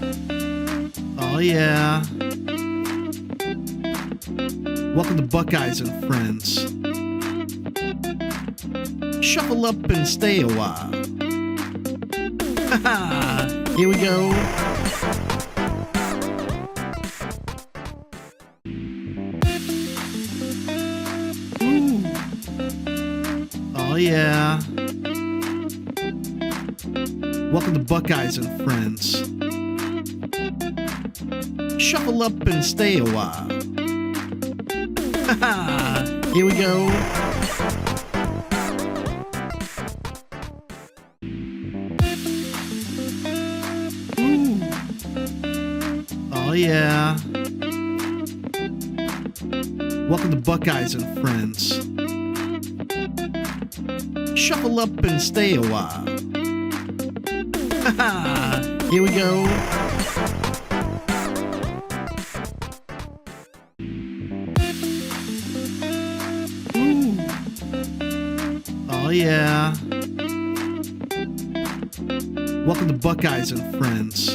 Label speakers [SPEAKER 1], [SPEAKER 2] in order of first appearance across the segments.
[SPEAKER 1] Oh yeah. Welcome to Buckeyes and Friends. Shuffle up and stay a while. Here we go. Ooh. Oh yeah. Welcome to Buckeyes and Friends. Shuffle up and stay a while. Here we go. Ooh. Oh yeah. Welcome to Buckeyes and Friends. Shuffle up and stay a while. Here we go. Ooh. Oh yeah. Welcome to Buckeyes and Friends.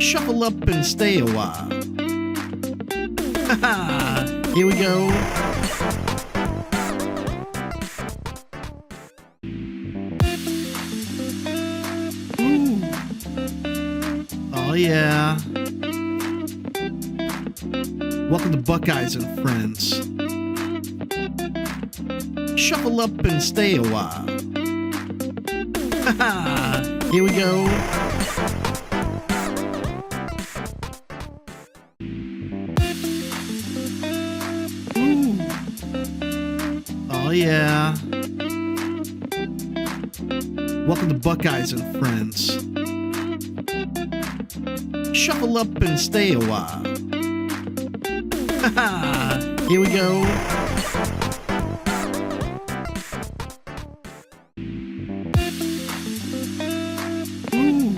[SPEAKER 1] Shuffle up and stay a while. Here we go. Ooh. Oh yeah. Welcome to Buckeyes and Friends. Shuffle up and stay a while. Here we go. Ooh. Oh yeah. Welcome to Buckeyes and Friends. Shuffle up and stay a while. Here we go. Ooh.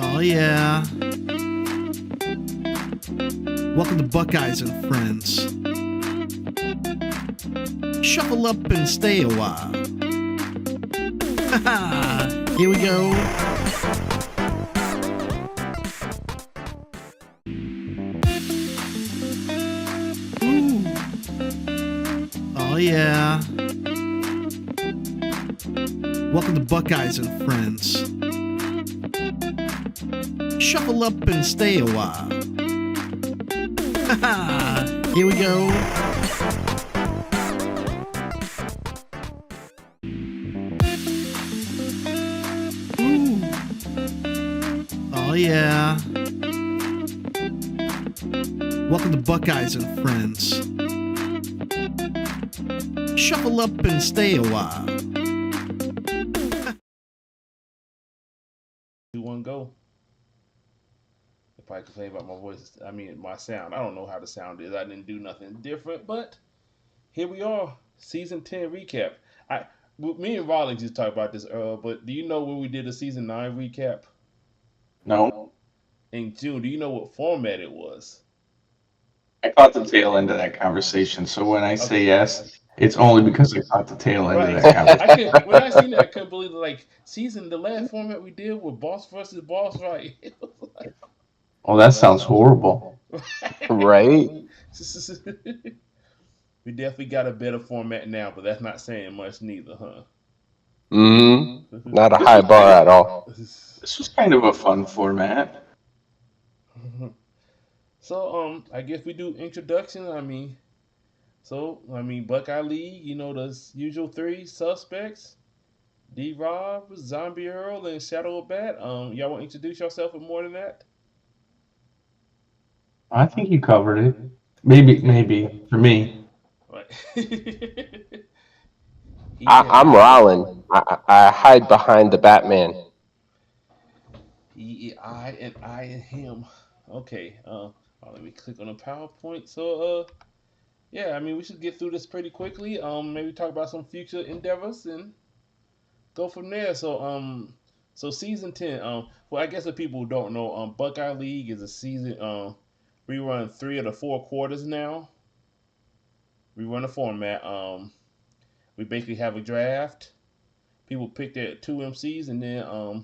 [SPEAKER 1] Oh yeah. Welcome to Buckeyes and Friends. Shuffle up and stay a while. Here we go. Ooh. Oh yeah. Welcome to Buckeyes and Friends. Shuffle up and stay a while. Here we go. Ooh. Oh yeah. Welcome to Buckeyes and Friends. Shuffle up and stay a while.
[SPEAKER 2] 2, 1, go. If I complain about my voice, I mean my sound. I don't know how the sound is. I didn't do nothing different, but here we are, season 10 recap. Me and Roland just talked about this, Earl. But do you know when we did a season 9 recap
[SPEAKER 3] No,
[SPEAKER 2] in June? Do you know what format it was?
[SPEAKER 3] I caught the tail end of that conversation. So when I say
[SPEAKER 2] Okay,
[SPEAKER 3] yes, it's only because I caught the tail end of
[SPEAKER 2] right.
[SPEAKER 3] that conversation.
[SPEAKER 2] When I seen that, I couldn't believe it. Like the last format we did with boss versus boss, right? It was
[SPEAKER 3] Well, that sounds horrible.
[SPEAKER 4] Right?
[SPEAKER 2] we definitely got a better format now, but that's not saying much neither, huh?
[SPEAKER 4] Mm-hmm. Not a
[SPEAKER 3] This
[SPEAKER 4] high
[SPEAKER 3] was
[SPEAKER 4] bar
[SPEAKER 3] kind of
[SPEAKER 4] at all.
[SPEAKER 3] this was kind of a fun format.
[SPEAKER 2] So I guess we do introduction. Buckeye League. You know the usual three suspects: D. Rob, Zombie Earl, and Shadow Bat. Y'all want to introduce yourself with more than that?
[SPEAKER 3] I think you covered it. Maybe for me.
[SPEAKER 2] Right.
[SPEAKER 4] I'm Roland. I hide behind the Batman.
[SPEAKER 2] I and him. Okay. Let me click on the PowerPoint. So yeah, we should get through this pretty quickly. Maybe talk about some future endeavors and go from there. So season 10. Well, I guess if people don't know, Buckeye League is a season. We run 3 of the 4 quarters now. We run a format. We basically have a draft. People pick their 2 MCs, and then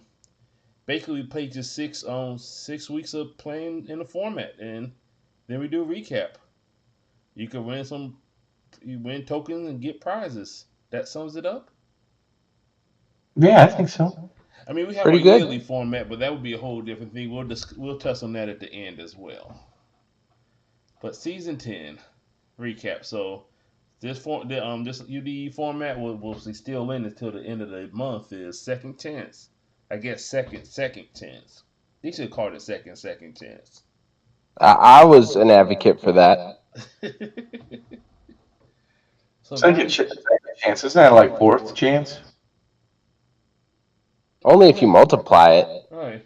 [SPEAKER 2] basically we play just 6 weeks of playing in the format, and then we do a recap. You can you win tokens and get prizes. That sums it up.
[SPEAKER 3] Yeah, I think so.
[SPEAKER 2] I mean, we have our
[SPEAKER 4] Pretty
[SPEAKER 2] yearly
[SPEAKER 4] good.
[SPEAKER 2] format, but that would be a whole different thing. We'll touch on that at the end as well. But season 10 recap. So this UDE format will be still in until the end of the month. Is second chance. I guess second chance. They should call it second chance.
[SPEAKER 4] I was an advocate for that.
[SPEAKER 2] So
[SPEAKER 3] Second chance. Isn't that like fourth chance?
[SPEAKER 4] Only if you multiply it.
[SPEAKER 2] all right.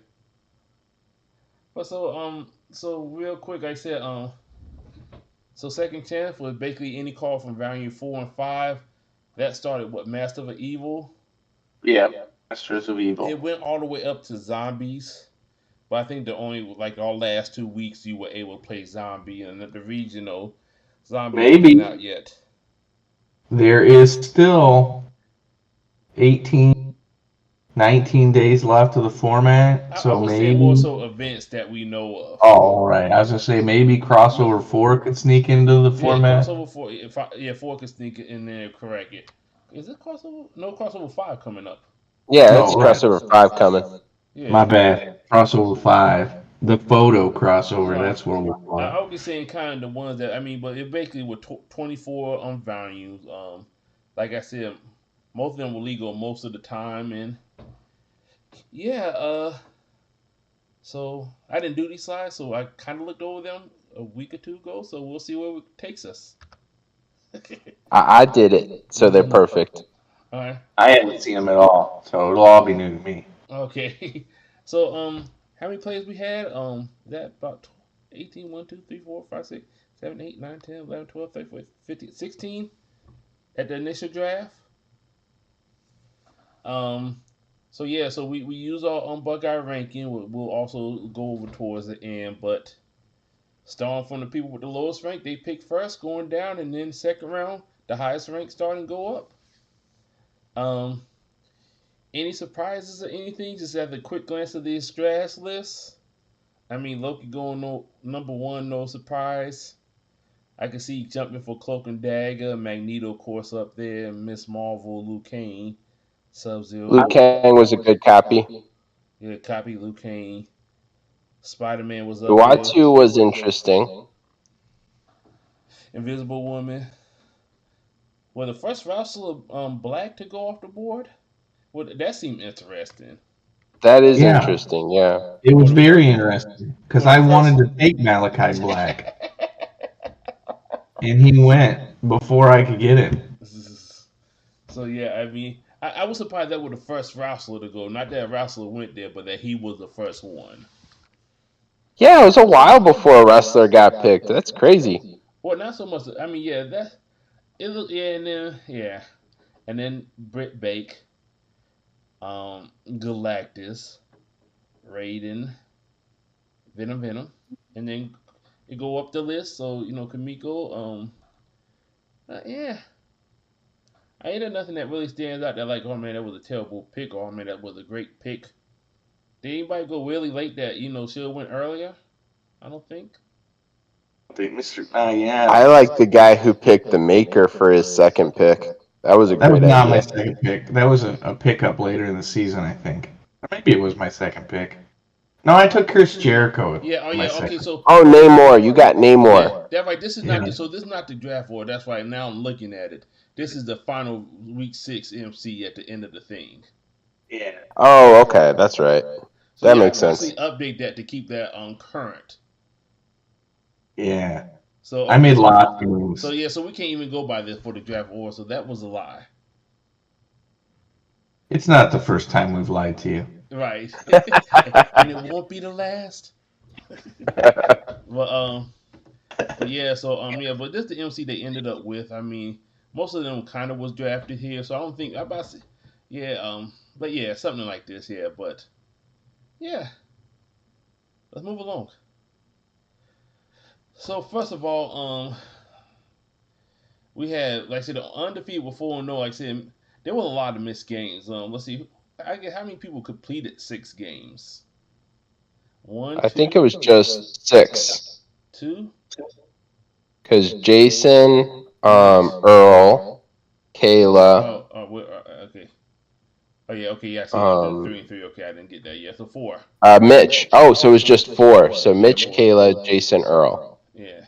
[SPEAKER 2] But so real quick, I said so second chance was basically any card from value 4 and 5. That started what Master of Evil.
[SPEAKER 3] Yeah. Masters of
[SPEAKER 2] It
[SPEAKER 3] Evil.
[SPEAKER 2] went all the way up to zombies. But I think the only like our last 2 weeks you were able to play zombie, and the regional zombie wasn't
[SPEAKER 3] Maybe
[SPEAKER 2] out yet.
[SPEAKER 3] there is still 18, 19 days left of the format,
[SPEAKER 2] I
[SPEAKER 3] so
[SPEAKER 2] was saying more
[SPEAKER 3] maybe.
[SPEAKER 2] so events that we know of.
[SPEAKER 3] Oh, right. I was gonna say maybe crossover 4 could sneak into the
[SPEAKER 2] Yeah,
[SPEAKER 3] format.
[SPEAKER 2] crossover four. If I, yeah, 4 can sneak it in there. Correct it. Is it crossover? No, crossover 5 coming up.
[SPEAKER 4] Yeah,
[SPEAKER 3] No,
[SPEAKER 4] it's
[SPEAKER 3] right.
[SPEAKER 4] crossover 5 coming.
[SPEAKER 2] Yeah,
[SPEAKER 3] My bad. Crossover 5. The photo crossover.
[SPEAKER 2] right.
[SPEAKER 3] That's what we're
[SPEAKER 2] I
[SPEAKER 3] for.
[SPEAKER 2] would be saying kind of the ones that I mean, but it basically were 24 on volumes. Like I said, most of them were legal most of the time, and yeah, so I didn't do these slides, so I kind of looked over them a week or two ago. So we'll see where it takes us.
[SPEAKER 4] I did it, so they're perfect.
[SPEAKER 2] All right.
[SPEAKER 3] I haven't seen them at all, so it'll all be new to me.
[SPEAKER 2] Okay. So how many players we had? That about 18, 1, 2, 3, 4, 5, 6, 7, 8, 9, 10, 11, 12, 13, 14, 15, 16 at the initial draft. Um, so yeah, so we use our Buckeye ranking. We'll also go over towards the end, but starting from the people with the lowest rank, they pick first, going down, and then second round, the highest rank starting go up. Um, any surprises or anything? Just have a quick glance at the draft list. I mean, Loki going no number one, no surprise. I can see jumping for Cloak and Dagger, Magneto, of course, up there, Miss Marvel, Luke Kane, Sub
[SPEAKER 4] Liu
[SPEAKER 2] Zero.
[SPEAKER 4] Kang was a good copy.
[SPEAKER 2] Yeah, copy Luke Kane. Spider Man was
[SPEAKER 4] The
[SPEAKER 2] up there.
[SPEAKER 4] Y2 was interesting.
[SPEAKER 2] Invisible Woman. Well, the first wrestler black to go off the board. Well, that seemed interesting.
[SPEAKER 4] That is
[SPEAKER 3] Yeah,
[SPEAKER 4] interesting, yeah.
[SPEAKER 3] it
[SPEAKER 2] Well,
[SPEAKER 3] was
[SPEAKER 2] the
[SPEAKER 3] very
[SPEAKER 2] first,
[SPEAKER 3] interesting because
[SPEAKER 2] well,
[SPEAKER 3] I
[SPEAKER 2] the
[SPEAKER 3] wanted
[SPEAKER 2] first.
[SPEAKER 3] to take Malachi Black, and he went before I could get him.
[SPEAKER 2] So yeah, I mean, I was surprised that was the first wrestler to go. Not that wrestler went there, but that he was the first one.
[SPEAKER 4] Yeah, it was a while before a wrestler got picked. That's crazy.
[SPEAKER 2] Well, not so much. I mean, yeah, that it was. And then Britt Bake, Galactus, Raiden, Venom, and then you go up the list. So Kamiko. Yeah, I ain't nothing that really stands out that like, oh man, that was a terrible pick, or oh man, that was a great pick. Did anybody go really late that should have went earlier? I don't think.
[SPEAKER 3] I think Mr. Yeah,
[SPEAKER 4] I like the guy who picked the Maker for his second pick. That was a
[SPEAKER 3] that was
[SPEAKER 4] great
[SPEAKER 3] not my
[SPEAKER 4] idea.
[SPEAKER 3] second pick. That was a pickup later in the season, I think. Or maybe it was my second pick. No, I took Chris Jericho with
[SPEAKER 2] Yeah. Oh
[SPEAKER 3] my
[SPEAKER 2] yeah. Okay.
[SPEAKER 3] second.
[SPEAKER 2] So
[SPEAKER 4] Oh, Namor. You got Namor.
[SPEAKER 2] yeah, that's right. This is not
[SPEAKER 3] Yeah,
[SPEAKER 2] the so this is not the draft order. That's right. Now I'm looking at it. This is the final week 6 MC at the end of the thing.
[SPEAKER 3] yeah,
[SPEAKER 4] Oh, okay. That's right.
[SPEAKER 2] So
[SPEAKER 4] That
[SPEAKER 2] yeah, I
[SPEAKER 4] makes sense.
[SPEAKER 2] basically update that to keep that on current.
[SPEAKER 3] yeah.
[SPEAKER 2] So
[SPEAKER 3] I
[SPEAKER 2] okay,
[SPEAKER 3] made lots of moves.
[SPEAKER 2] so yeah, so we can't even go by this for the draft order. So that was a lie,
[SPEAKER 3] It's not the first time we've lied to you.
[SPEAKER 2] right? And it won't be the last. But but yeah, so yeah, but this the MC they ended up with. I mean, most of them kind of was drafted here, so I don't think I about to, yeah, but yeah, something like this, yeah, but yeah, let's move along. So first of all, we had like I said, the undefeated with 4-0. Like I said, there was a lot of missed games. Let's see, I guess how many people completed 6 games? One,
[SPEAKER 4] I think it
[SPEAKER 2] two,
[SPEAKER 4] was just 6.
[SPEAKER 2] two.
[SPEAKER 4] Because Jason,
[SPEAKER 2] Yes.
[SPEAKER 4] Earl, Kayla,
[SPEAKER 2] Okay. Oh yeah. Okay. Yeah. I see you did
[SPEAKER 4] um,
[SPEAKER 2] 3 and 3. Okay, I didn't get that. Yeah. So 4.
[SPEAKER 4] Mitch. Oh, so it was just 4. So
[SPEAKER 2] Yeah.
[SPEAKER 4] Mitch,
[SPEAKER 2] 4.
[SPEAKER 4] Kayla, Jason, Earl.
[SPEAKER 2] Yeah.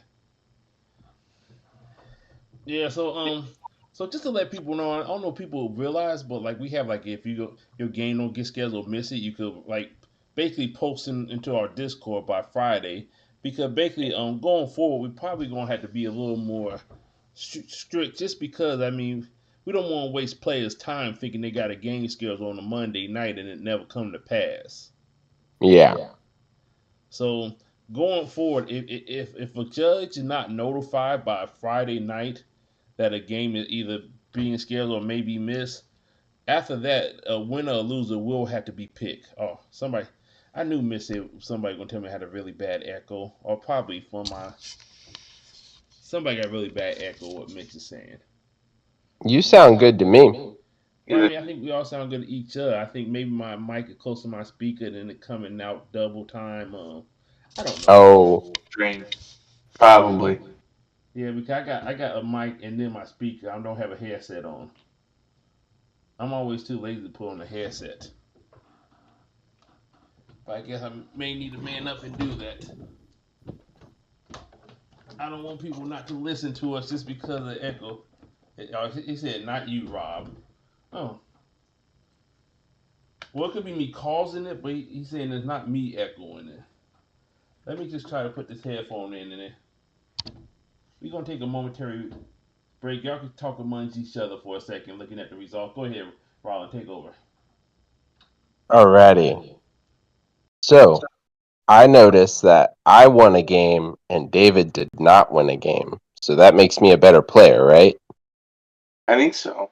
[SPEAKER 2] Yeah. So just to let people know, I don't know if people realize, but like we have like if you go your game don't get scheduled, miss it, you could like basically post into our Discord by Friday because basically going forward we probably gonna have to be a little more strict just because I mean we don't want to waste players' time thinking they got a game scheduled on a Monday night and it never come to pass.
[SPEAKER 4] Yeah.
[SPEAKER 2] So going forward, if a judge is not notified by Friday night that a game is either being scheduled or may be missed, after that, a winner or loser will have to be picked. Oh, somebody, I knew Miss said somebody gonna tell me I had a really bad echo, or probably from my somebody got really bad echo. What Mitch is saying.
[SPEAKER 4] You sound good to me.
[SPEAKER 2] Well, I mean, I think we all sound good to each other. I think maybe my mic is close to my speaker and it coming out double time. I don't know.
[SPEAKER 4] Oh,
[SPEAKER 3] Dream. Probably.
[SPEAKER 2] Yeah, because I got a mic and then my speaker. I don't have a headset on. I'm always too lazy to put on a headset. But I guess I may need to man up and do that. I don't want people not to listen to us just because of the echo. He said, not you, Rob. Oh. Well, it could be me causing it, but he's saying it's not me echoing it. Let me just try to put this headphone in and then we're going to take a momentary break. Y'all can talk amongst each other for a second looking at the results. Go ahead, Roland, take over.
[SPEAKER 4] alrighty. So, I noticed that I won a game and David did not win a game. So that makes me a better player, right?
[SPEAKER 3] I think so.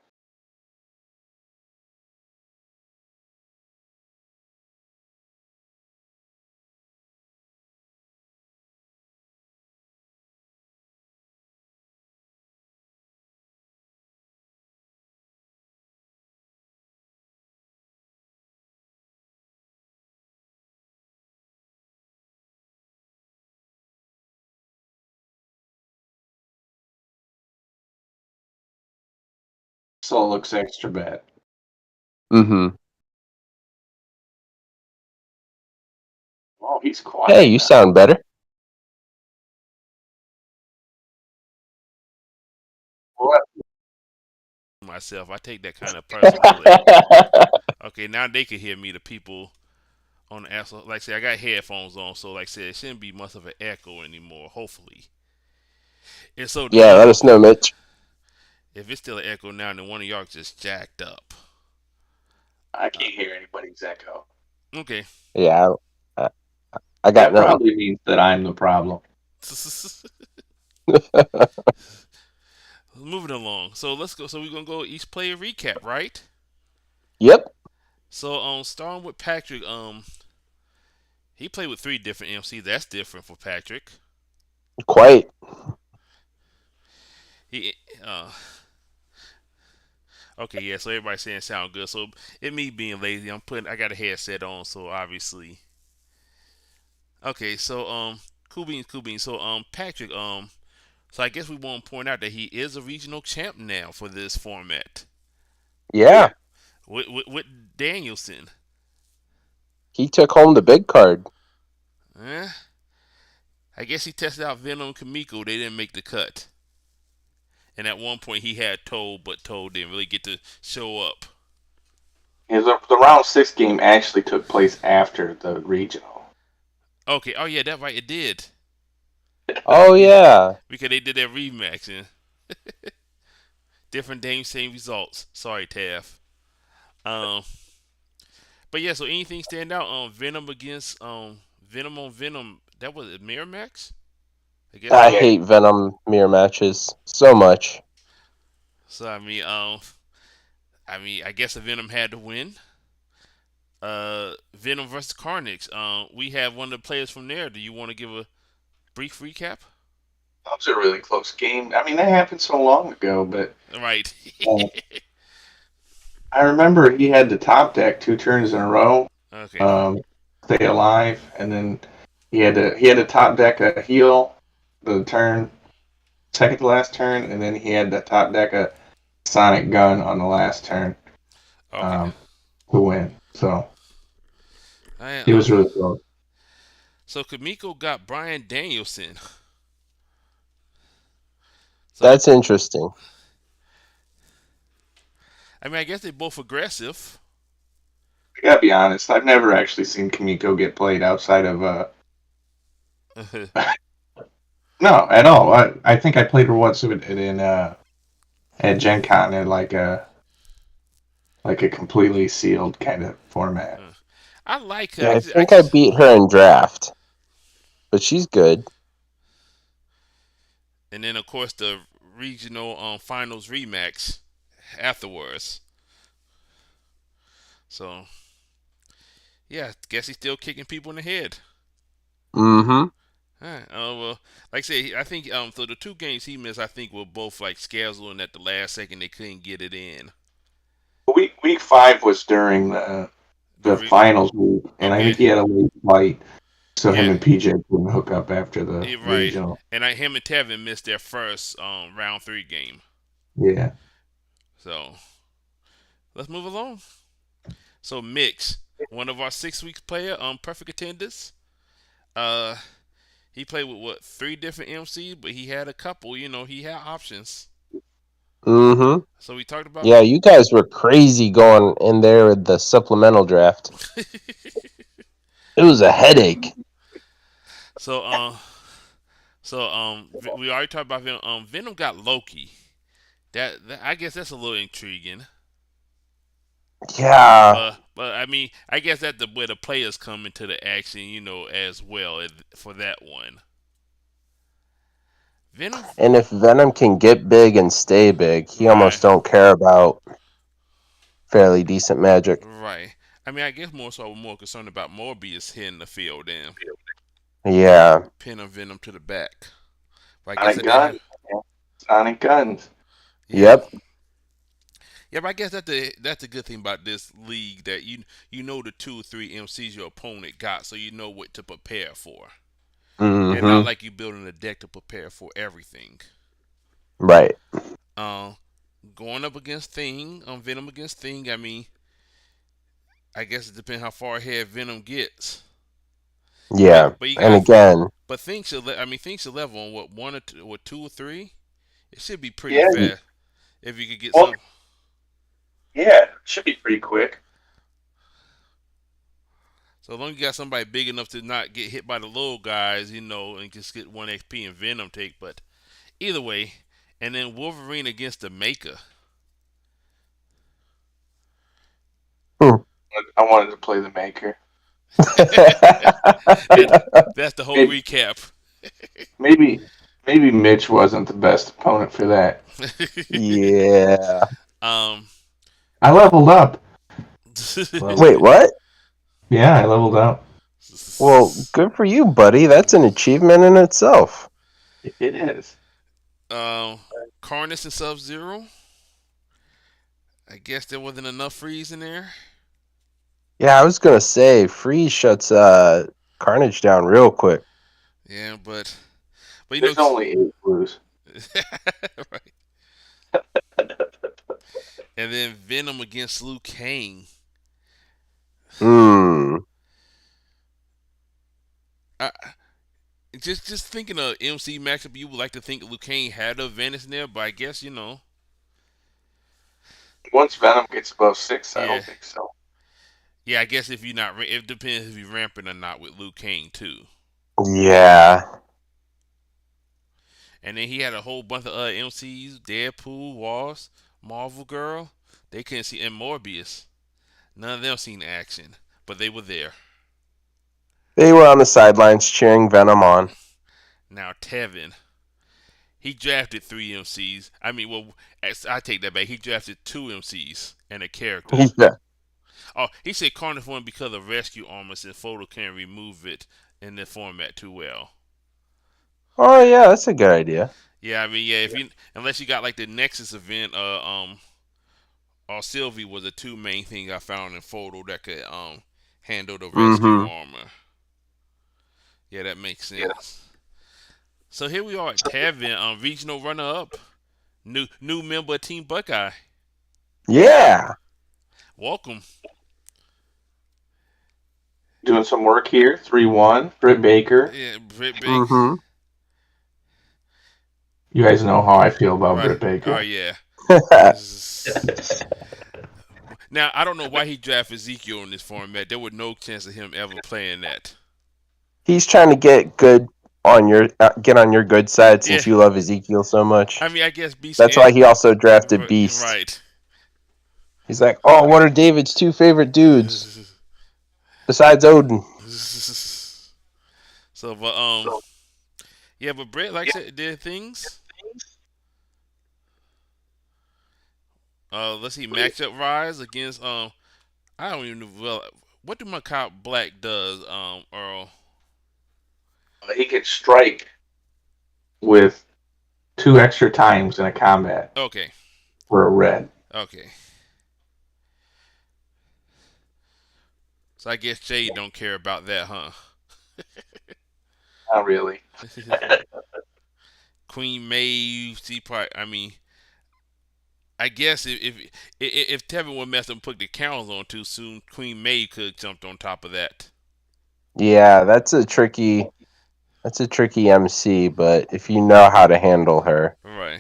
[SPEAKER 3] So it looks extra bad.
[SPEAKER 4] Mm-hmm.
[SPEAKER 3] Oh, he's quiet.
[SPEAKER 4] Hey, you sound better.
[SPEAKER 3] What?
[SPEAKER 2] Myself, I take that kind of personally. Okay, now they can hear me. The people on the app, like I said, I got headphones on, so like I said, it shouldn't be much of an echo anymore. Hopefully, and so
[SPEAKER 4] Yeah, let us know, Mitch.
[SPEAKER 2] if it's still an echo now, then one of y'all just jacked up.
[SPEAKER 3] I can't hear anybody's echo.
[SPEAKER 2] Okay.
[SPEAKER 4] Yeah, I got
[SPEAKER 3] That
[SPEAKER 4] nothing.
[SPEAKER 3] probably means that I'm the problem.
[SPEAKER 2] Moving along. So let's go. So we're gonna go each player recap, right?
[SPEAKER 4] Yep.
[SPEAKER 2] So starting with Patrick. He played with 3 different MCs. That's different for Patrick.
[SPEAKER 4] Quite.
[SPEAKER 2] He okay, yeah. So everybody's saying sound good. So it me being lazy, I got a headset on, so obviously. Okay, so cool beans, cool beans. So Patrick, so I guess we want to point out that he is a regional champ now for this format.
[SPEAKER 4] Yeah.
[SPEAKER 2] With Danielson.
[SPEAKER 4] He took home the big card.
[SPEAKER 2] Eh? I guess he tested out Venom and Kamiko. They didn't make the cut. And at one point he had Toad, but Toad didn't really get to show up.
[SPEAKER 3] The round 6 game actually took place after the regional.
[SPEAKER 2] Okay, oh yeah, that's right, it did.
[SPEAKER 4] Oh, yeah.
[SPEAKER 2] Because they did that rematch and different games, same results. Sorry, Taff. Um, but yeah, so anything stand out? Venom against Venom on Venom. That was a mirror match. I guess.
[SPEAKER 4] I hate Venom mirror matches so much.
[SPEAKER 2] So I mean, I guess the Venom had to win. Venom versus Carnage. We have one of the players from there. Do you want to give a brief recap?
[SPEAKER 3] That was a really close game. I mean, that happened so long ago, but
[SPEAKER 2] Right.
[SPEAKER 3] I remember he had the top deck 2 turns in a row.
[SPEAKER 2] Okay.
[SPEAKER 3] Um, Stay alive, and then he had to top deck a heal the turn, second to last turn, and then he had to top deck a sonic gun on the last turn
[SPEAKER 2] Okay.
[SPEAKER 3] um, to win. So
[SPEAKER 2] I,
[SPEAKER 3] he was really close.
[SPEAKER 2] so Kamiko got Brian Danielson. So
[SPEAKER 4] That's interesting.
[SPEAKER 2] I mean, I guess they're both aggressive.
[SPEAKER 3] I gotta be honest. I've never actually seen Kamiko get played outside of no at all. I think I played her once in at Gen Con in like a completely sealed kind of format.
[SPEAKER 2] I like her.
[SPEAKER 4] Yeah, I
[SPEAKER 2] I
[SPEAKER 4] think I
[SPEAKER 2] just
[SPEAKER 4] beat her in draft, but she's good.
[SPEAKER 2] and then of course the regional finals rematch afterwards. So yeah, guess he's still kicking people in the head.
[SPEAKER 4] Mm-hmm.
[SPEAKER 2] Alright, well, like I said, I think so the two games he missed, I think were both like scheduling at the last second they couldn't get it in.
[SPEAKER 3] Week 5 was during
[SPEAKER 2] The
[SPEAKER 3] the finals week, and I
[SPEAKER 2] okay,
[SPEAKER 3] think he had a late flight, so him
[SPEAKER 2] yeah,
[SPEAKER 3] and PJ couldn't hook up after the
[SPEAKER 2] right.
[SPEAKER 3] regional.
[SPEAKER 2] And him and Tevin missed their first round three game.
[SPEAKER 3] Yeah.
[SPEAKER 2] So let's move along. So Mix, one of our 6 weeks player, perfect attendance. Uh, he played with what 3 different MCs, but he had a couple. He had options.
[SPEAKER 4] Mm-hmm.
[SPEAKER 2] So we talked about.
[SPEAKER 4] Yeah, you guys were crazy going in there with the supplemental draft. It was a headache.
[SPEAKER 2] so we already talked about Venom. Venom got Loki. That I guess that's a little intriguing.
[SPEAKER 4] Yeah.
[SPEAKER 2] But I mean, I guess that's where the players come into the action, as well for that one. Venom,
[SPEAKER 4] And if Venom can get big and stay big, he
[SPEAKER 2] right,
[SPEAKER 4] almost don't care about fairly decent magic.
[SPEAKER 2] right. I mean, I guess more so I'm more concerned about Morbius hitting the field than
[SPEAKER 4] Yeah.
[SPEAKER 2] pinning Venom to the back. But I guess
[SPEAKER 3] Sonic
[SPEAKER 2] that they
[SPEAKER 3] Gun.
[SPEAKER 2] have,
[SPEAKER 3] Yeah. Sonic Guns.
[SPEAKER 2] yeah,
[SPEAKER 4] Yep.
[SPEAKER 2] yeah. But I guess that's the good thing about this league that you know the 2 or 3 MCs your opponent got, so you know what to prepare for, and not
[SPEAKER 4] Mm-hmm.
[SPEAKER 2] like you building a deck to prepare for everything.
[SPEAKER 4] Right.
[SPEAKER 2] Um, Going up against Thing, Venom against Thing. I mean, I guess it depends how far ahead Venom gets.
[SPEAKER 4] Yeah.
[SPEAKER 2] But you
[SPEAKER 4] And
[SPEAKER 2] got,
[SPEAKER 4] again,
[SPEAKER 2] but Thing should. I mean, Thing should level on what 1 or 2, what 2 or 3. It should be pretty
[SPEAKER 3] Yeah.
[SPEAKER 2] fast if you could get
[SPEAKER 3] Well,
[SPEAKER 2] some.
[SPEAKER 3] yeah. It should be pretty quick.
[SPEAKER 2] So as long as you got somebody big enough to not get hit by the little guys, and just get 1 XP and Venom take. But either way, and then Wolverine against the Maker.
[SPEAKER 4] hmm.
[SPEAKER 3] I wanted to play the Maker.
[SPEAKER 2] And that's the whole
[SPEAKER 3] Maybe,
[SPEAKER 2] recap.
[SPEAKER 3] maybe, maybe Mitch wasn't the best opponent for that.
[SPEAKER 4] Yeah.
[SPEAKER 2] um,
[SPEAKER 3] I leveled up.
[SPEAKER 4] Wait, what?
[SPEAKER 3] Yeah, I leveled up.
[SPEAKER 4] Well, good for you, buddy. That's an achievement in itself.
[SPEAKER 3] It is.
[SPEAKER 2] um, Carnage and Sub Zero. I guess there wasn't enough freeze in there.
[SPEAKER 4] Yeah, I was gonna say Freeze shuts Carnage down real quick.
[SPEAKER 2] Yeah, but
[SPEAKER 3] There's only 8 blues.
[SPEAKER 2] right. And then Venom against Liu Kang.
[SPEAKER 4] Hmm.
[SPEAKER 2] I, just thinking of MC matchup, you would like to think Liu Kang had the advantage in there, but I guess
[SPEAKER 3] Once Venom gets above 6, I
[SPEAKER 2] yeah,
[SPEAKER 3] don't think so.
[SPEAKER 2] yeah. I guess if you're not, it depends if you're ramping or not with Liu Kang too.
[SPEAKER 4] Yeah.
[SPEAKER 2] And then he had a whole bunch of other MCs: Deadpool, Wasp, Marvel Girl. They couldn't see, and Morbius. None of them seen action, but they were there.
[SPEAKER 4] They were on the sidelines cheering Venom on.
[SPEAKER 2] Now Tevin, he drafted 3 MCs. I mean, well, I take that back. He drafted 2 MCs and a character.
[SPEAKER 4] Yeah.
[SPEAKER 2] Oh, he said Carnage won because of rescue armor, since Photo can't remove it in the format too well.
[SPEAKER 4] Oh yeah, that's a good idea.
[SPEAKER 2] Yeah, I mean, yeah, if you unless you got like the Nexus event, or Sylvie was the two main things I found in photo that could handle the rescue
[SPEAKER 4] Mm-hmm.
[SPEAKER 2] armor. Yeah, that makes sense. So here we are at Tavin, regional runner up, new member of Team Buckeye.
[SPEAKER 4] Yeah.
[SPEAKER 2] Welcome.
[SPEAKER 3] Doing some work here. 3-1. Britt Baker.
[SPEAKER 2] Yeah, Britt Big.
[SPEAKER 4] Mm-hmm.
[SPEAKER 3] You guys know how I feel about
[SPEAKER 2] Right.
[SPEAKER 3] Britt Baker.
[SPEAKER 2] Oh yeah. Now I don't know why he drafted Ezekiel in this format. There was no chance of him ever playing that.
[SPEAKER 4] He's trying to get on your good side
[SPEAKER 2] Yeah.
[SPEAKER 4] since you love Ezekiel so much.
[SPEAKER 2] I mean, I guess Beast.
[SPEAKER 4] That's why he also drafted Beast.
[SPEAKER 2] Right.
[SPEAKER 4] He's like, oh, what are David's two favorite dudes besides Odin?
[SPEAKER 2] So, but yeah, but Brett, like I said, did things. Let's see, matchup rise against I don't even know. Well, what do Macabre Black does, Earl?
[SPEAKER 3] He can strike with 2 extra times in a combat
[SPEAKER 2] Okay.
[SPEAKER 3] for a red.
[SPEAKER 2] Okay. So I guess Jade don't care about that, huh?
[SPEAKER 3] Not really.
[SPEAKER 2] Queen Maeve, she probably. I mean, I guess if Tevin would mess up and put the counters on too soon, Queen Maeve could have jumped on top of that.
[SPEAKER 4] Yeah, that's a tricky MC, but if you know how to handle her.
[SPEAKER 2] Right.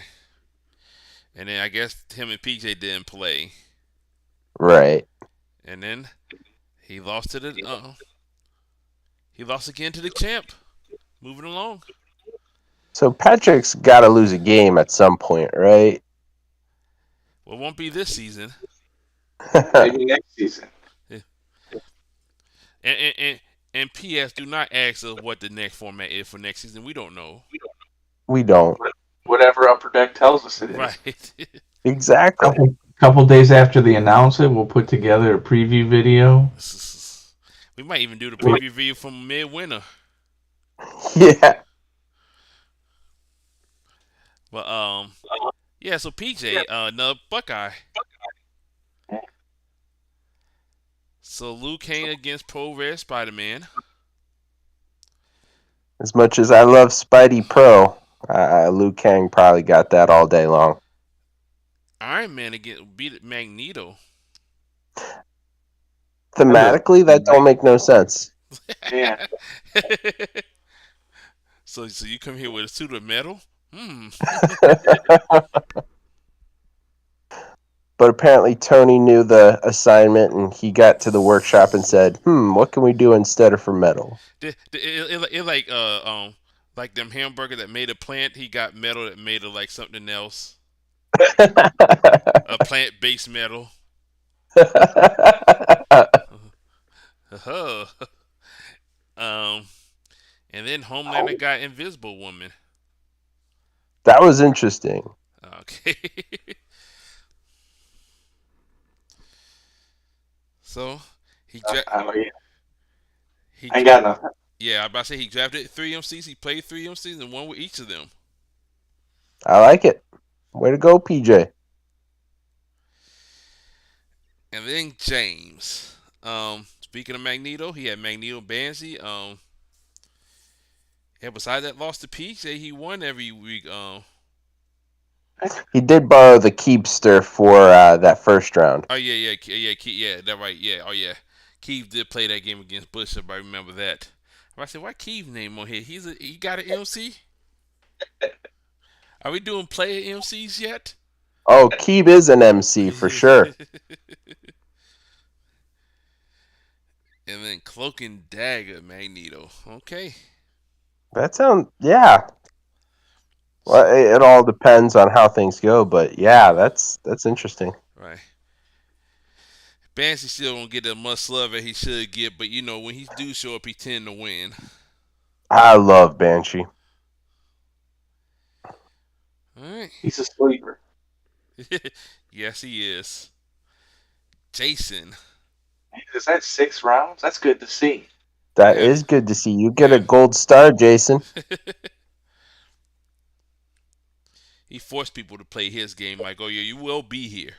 [SPEAKER 2] And then I guess him and PJ didn't play.
[SPEAKER 4] Right.
[SPEAKER 2] And then he lost to the he lost again to the champ. Moving along.
[SPEAKER 4] So Patrick's got to lose a game at some point, right?
[SPEAKER 2] Well, it won't be this season.
[SPEAKER 3] Maybe next season.
[SPEAKER 2] And P.S. Do not ask us what the next format is for next season. We don't know.
[SPEAKER 4] We don't.
[SPEAKER 3] Whatever Upper Deck tells us it is.
[SPEAKER 2] Right.
[SPEAKER 4] Exactly.
[SPEAKER 3] Couple days after they announce it, we'll put together a preview video.
[SPEAKER 2] We might even do the preview video from midwinter.
[SPEAKER 4] Yeah.
[SPEAKER 2] But yeah. So PJ, another Buckeye. So Liu Kang against Pro Red Spider-Man.
[SPEAKER 4] As much as I love Spidey Pro, Liu Kang probably got that all day long.
[SPEAKER 2] Iron Man beat Magneto.
[SPEAKER 4] Thematically, that don't make no sense.
[SPEAKER 3] Yeah.
[SPEAKER 2] So you come here with a suit of metal?
[SPEAKER 4] But apparently Tony knew the assignment, and he got to the workshop and said, what can we do instead of for metal?
[SPEAKER 2] It like them hamburger that made a plant. He got metal that made it like something else. A plant-based metal. And then Homelander got Invisible Woman.
[SPEAKER 4] That was interesting.
[SPEAKER 2] Okay. So he
[SPEAKER 3] I ain't got nothing.
[SPEAKER 2] Yeah, I about to say he drafted 3 MCs. He played 3 MCs and won with each of them.
[SPEAKER 4] I like it. Way to go, PJ.
[SPEAKER 2] And then James. Speaking of Magneto, he had Magneto Banshee. Yeah, besides that loss to PJ, he won every week.
[SPEAKER 4] He did borrow the Keepster for that first round.
[SPEAKER 2] Oh yeah, that right. Yeah, oh yeah. Keith did play that game against Bishop. I remember that. I said, why Keith name on here? He got an MC. Are we doing player MCs yet?
[SPEAKER 4] Oh, Keeb is an MC for sure.
[SPEAKER 2] And then Cloak and Dagger Magneto. Okay.
[SPEAKER 4] That sounds, yeah. Well, it all depends on how things go, but yeah, that's interesting.
[SPEAKER 2] Right. Banshee still don't get the much love that he should get, but when he do show up, he tend to win.
[SPEAKER 4] I love Banshee.
[SPEAKER 2] All right.
[SPEAKER 3] He's a sleeper.
[SPEAKER 2] Yes, he is. Jason.
[SPEAKER 3] Is that 6 rounds? That's good to see.
[SPEAKER 4] That is good to see. You get a gold star, Jason.
[SPEAKER 2] He forced people to play his game like, oh yeah, you will be here.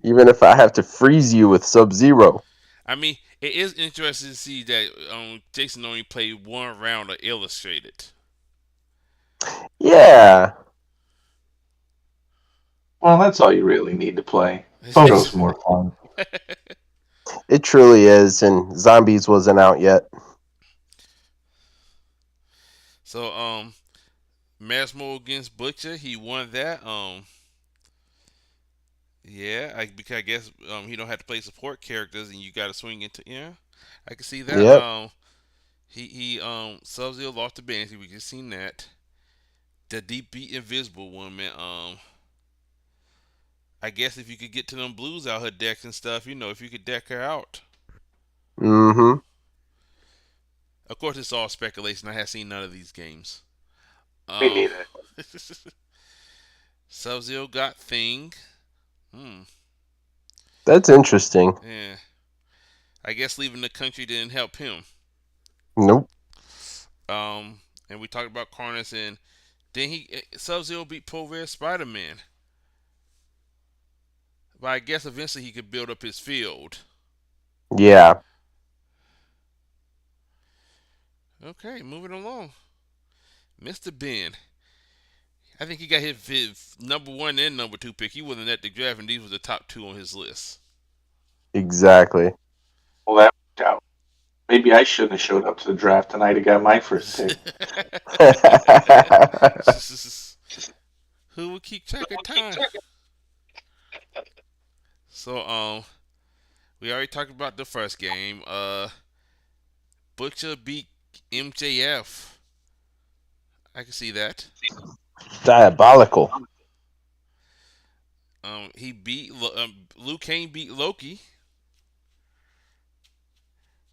[SPEAKER 4] Even if I have to freeze you with Sub-Zero.
[SPEAKER 5] I mean, it is interesting to see that Jason only played one round of Illustrated.
[SPEAKER 4] Yeah,
[SPEAKER 3] Well, that's all you really need to play. Photo's more fun.
[SPEAKER 4] it truly is, and Zombies wasn't out yet.
[SPEAKER 5] So, Masmo against Butcher, he won that. Yeah, because I guess he don't have to play support characters, and you got to swing into I can see that.
[SPEAKER 4] Yep.
[SPEAKER 5] He Sub-Zero lost to Banshee. We just seen that. The Deep beat Invisible Woman. I guess if you could get to them blues out her decks and stuff, if you could deck her out.
[SPEAKER 4] Mm-hmm.
[SPEAKER 5] Of course, it's all speculation. I have seen none of these games.
[SPEAKER 3] Me
[SPEAKER 5] Um,
[SPEAKER 3] neither.
[SPEAKER 5] Sub-Zero got Thing. Hmm.
[SPEAKER 4] That's interesting.
[SPEAKER 5] Yeah. I guess leaving the country didn't help him.
[SPEAKER 4] Nope.
[SPEAKER 5] And we talked about Carnus, and then Sub-Zero beat Pro Red Spider-Man. But I guess eventually he could build up his field.
[SPEAKER 4] Yeah.
[SPEAKER 5] Okay, moving along. Mr. Ben. I think he got his number one and number two pick. He wasn't at the draft, and these were the top two on his list.
[SPEAKER 4] Exactly.
[SPEAKER 3] Well, that worked out. Maybe I shouldn't have showed up to the draft tonight and got my first pick.
[SPEAKER 5] Who would keep track of time? So, we already talked about the first game. Butcher beat MJF. I can see that.
[SPEAKER 4] Diabolical.
[SPEAKER 5] He beat Luke Kane beat Loki.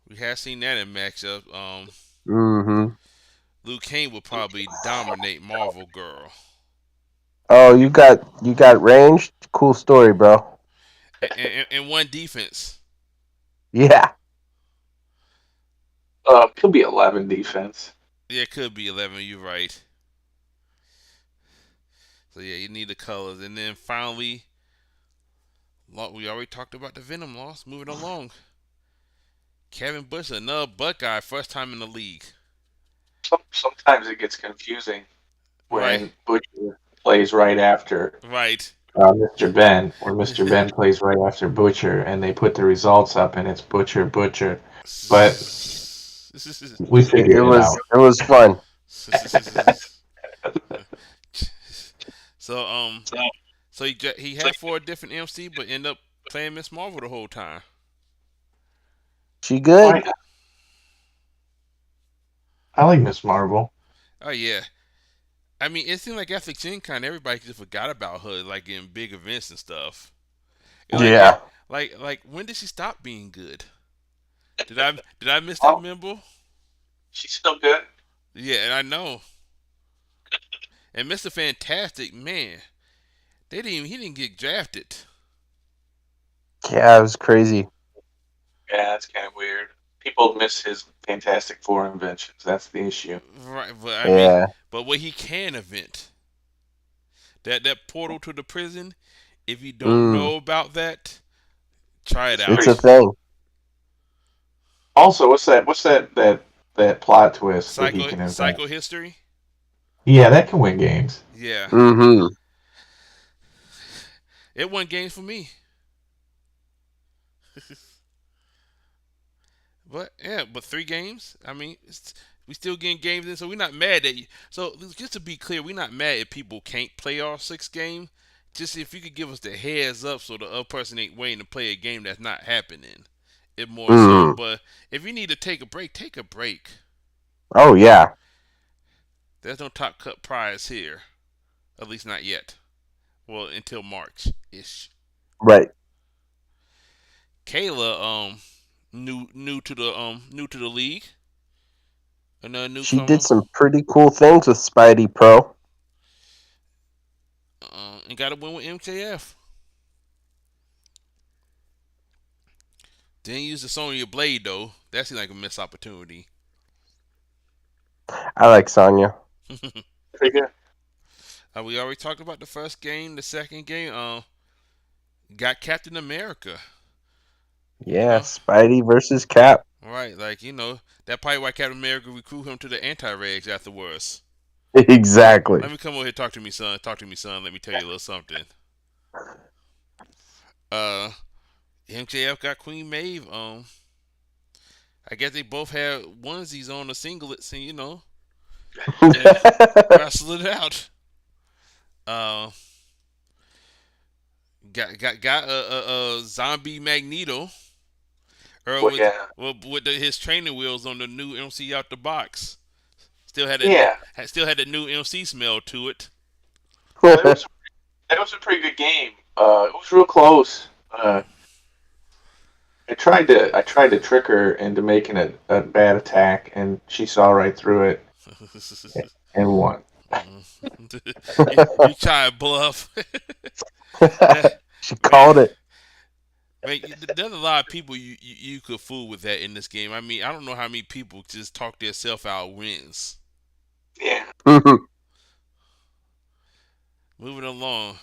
[SPEAKER 5] We have seen that in matchup.
[SPEAKER 4] Mm-hmm.
[SPEAKER 5] Luke Kane will probably dominate Marvel Girl.
[SPEAKER 4] Oh, you got ranged? Cool story, bro.
[SPEAKER 5] And one defense.
[SPEAKER 4] Yeah.
[SPEAKER 3] Could be 11 defense.
[SPEAKER 5] Yeah, it could be 11. You're right. So yeah, you need the colors, and then finally, we already talked about the Venom loss. Moving along, Kevin Bush, another Buckeye, first time in the league.
[SPEAKER 3] Sometimes it gets confusing when
[SPEAKER 5] Right.
[SPEAKER 3] Butcher plays right after
[SPEAKER 5] Right.
[SPEAKER 3] Mr. Ben, or Mr. Ben plays right after Butcher, and they put the results up, and it's Butcher. But we figured it out.
[SPEAKER 4] It was fun.
[SPEAKER 5] So so he had 4 different MC, but ended up playing Miss Marvel the whole time.
[SPEAKER 4] She good?
[SPEAKER 3] I like Miss Marvel.
[SPEAKER 5] Oh yeah. I mean, it seemed like after Gen Con, everybody just forgot about her, like in big events and stuff. And
[SPEAKER 4] Yeah.
[SPEAKER 5] Like when did she stop being good? Did I miss that memo?
[SPEAKER 3] She's still good.
[SPEAKER 5] Yeah, and I know. And Mr. Fantastic, man, he didn't get drafted.
[SPEAKER 4] Yeah, it was crazy.
[SPEAKER 3] Yeah, that's kind of weird. People miss his Fantastic Four inventions. That's the issue.
[SPEAKER 5] Right, but I
[SPEAKER 4] Yeah.
[SPEAKER 5] mean, but what he can invent, that portal to the prison. If you don't know about that, try it out.
[SPEAKER 4] It's a thing.
[SPEAKER 3] Also, what's that plot twist that he can invent?
[SPEAKER 5] Psycho history.
[SPEAKER 3] Yeah, that can win games.
[SPEAKER 5] Yeah.
[SPEAKER 4] Mm-hmm.
[SPEAKER 5] It won games for me. But 3 games. I mean, we still getting games in, so we're not mad at you. So just to be clear, we're not mad if people can't play our 6 game. Just if you could give us the heads up, so the other person ain't waiting to play a game that's not happening. It more so. But if you need to take a break, take a break.
[SPEAKER 4] Oh yeah.
[SPEAKER 5] There's no top cut prize here, at least not yet. Well, until March ish.
[SPEAKER 4] Right.
[SPEAKER 5] Kayla, new to the league. Another newcomer.
[SPEAKER 4] She did some pretty cool things with Spidey Pro.
[SPEAKER 5] And got a win with MJF. Didn't use the Sonya Blade though. That seemed like a missed opportunity.
[SPEAKER 4] I like Sonya.
[SPEAKER 3] Pretty good.
[SPEAKER 5] We already talked about the first game. The second game, got Captain America. You
[SPEAKER 4] Yeah,
[SPEAKER 5] know,
[SPEAKER 4] Spidey versus Cap.
[SPEAKER 5] right? Like that probably why Captain America recruit him to the anti-rags afterwards.
[SPEAKER 4] Exactly.
[SPEAKER 5] Let me come over here. Talk to me, son. Talk to me, son. Let me tell you a little something. Uh, MJF got Queen Maeve. I guess they both had onesies on the singlets, and wrestle it out. Uh, got a zombie Magneto. Earl
[SPEAKER 3] Well,
[SPEAKER 5] with
[SPEAKER 3] yeah.
[SPEAKER 5] his training wheels on the new MC out the box. Still had
[SPEAKER 3] Yeah.
[SPEAKER 5] still had the new MC smell to it.
[SPEAKER 3] It was a pretty good game. It was real close. I tried to trick her into making a bad attack, and she saw right through it and won.
[SPEAKER 5] you try to bluff.
[SPEAKER 4] She called it.
[SPEAKER 5] Man, there's a lot of people you could fool with that in this game. I mean, I don't know how many people just talk themselves out wins.
[SPEAKER 3] Yeah.
[SPEAKER 5] Moving along,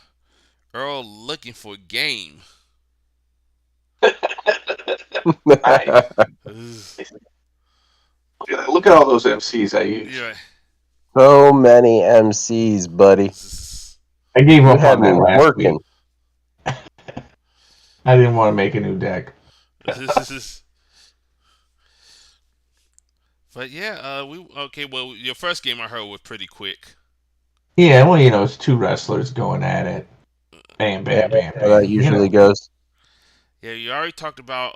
[SPEAKER 5] Earl looking for game.
[SPEAKER 3] Nice. Look at all those MCs I used.
[SPEAKER 5] Yeah.
[SPEAKER 4] So many MCs, buddy.
[SPEAKER 3] I gave
[SPEAKER 4] You
[SPEAKER 3] up
[SPEAKER 4] had
[SPEAKER 3] on
[SPEAKER 4] me
[SPEAKER 3] that last
[SPEAKER 4] working.
[SPEAKER 3] week. I didn't want to make a new deck.
[SPEAKER 5] But yeah, Well, your first game I heard was pretty quick.
[SPEAKER 3] Yeah, well, it's two wrestlers going at it. Bam, bam, bam,
[SPEAKER 4] How
[SPEAKER 3] bam.
[SPEAKER 4] that usually goes.
[SPEAKER 5] Yeah, you already talked about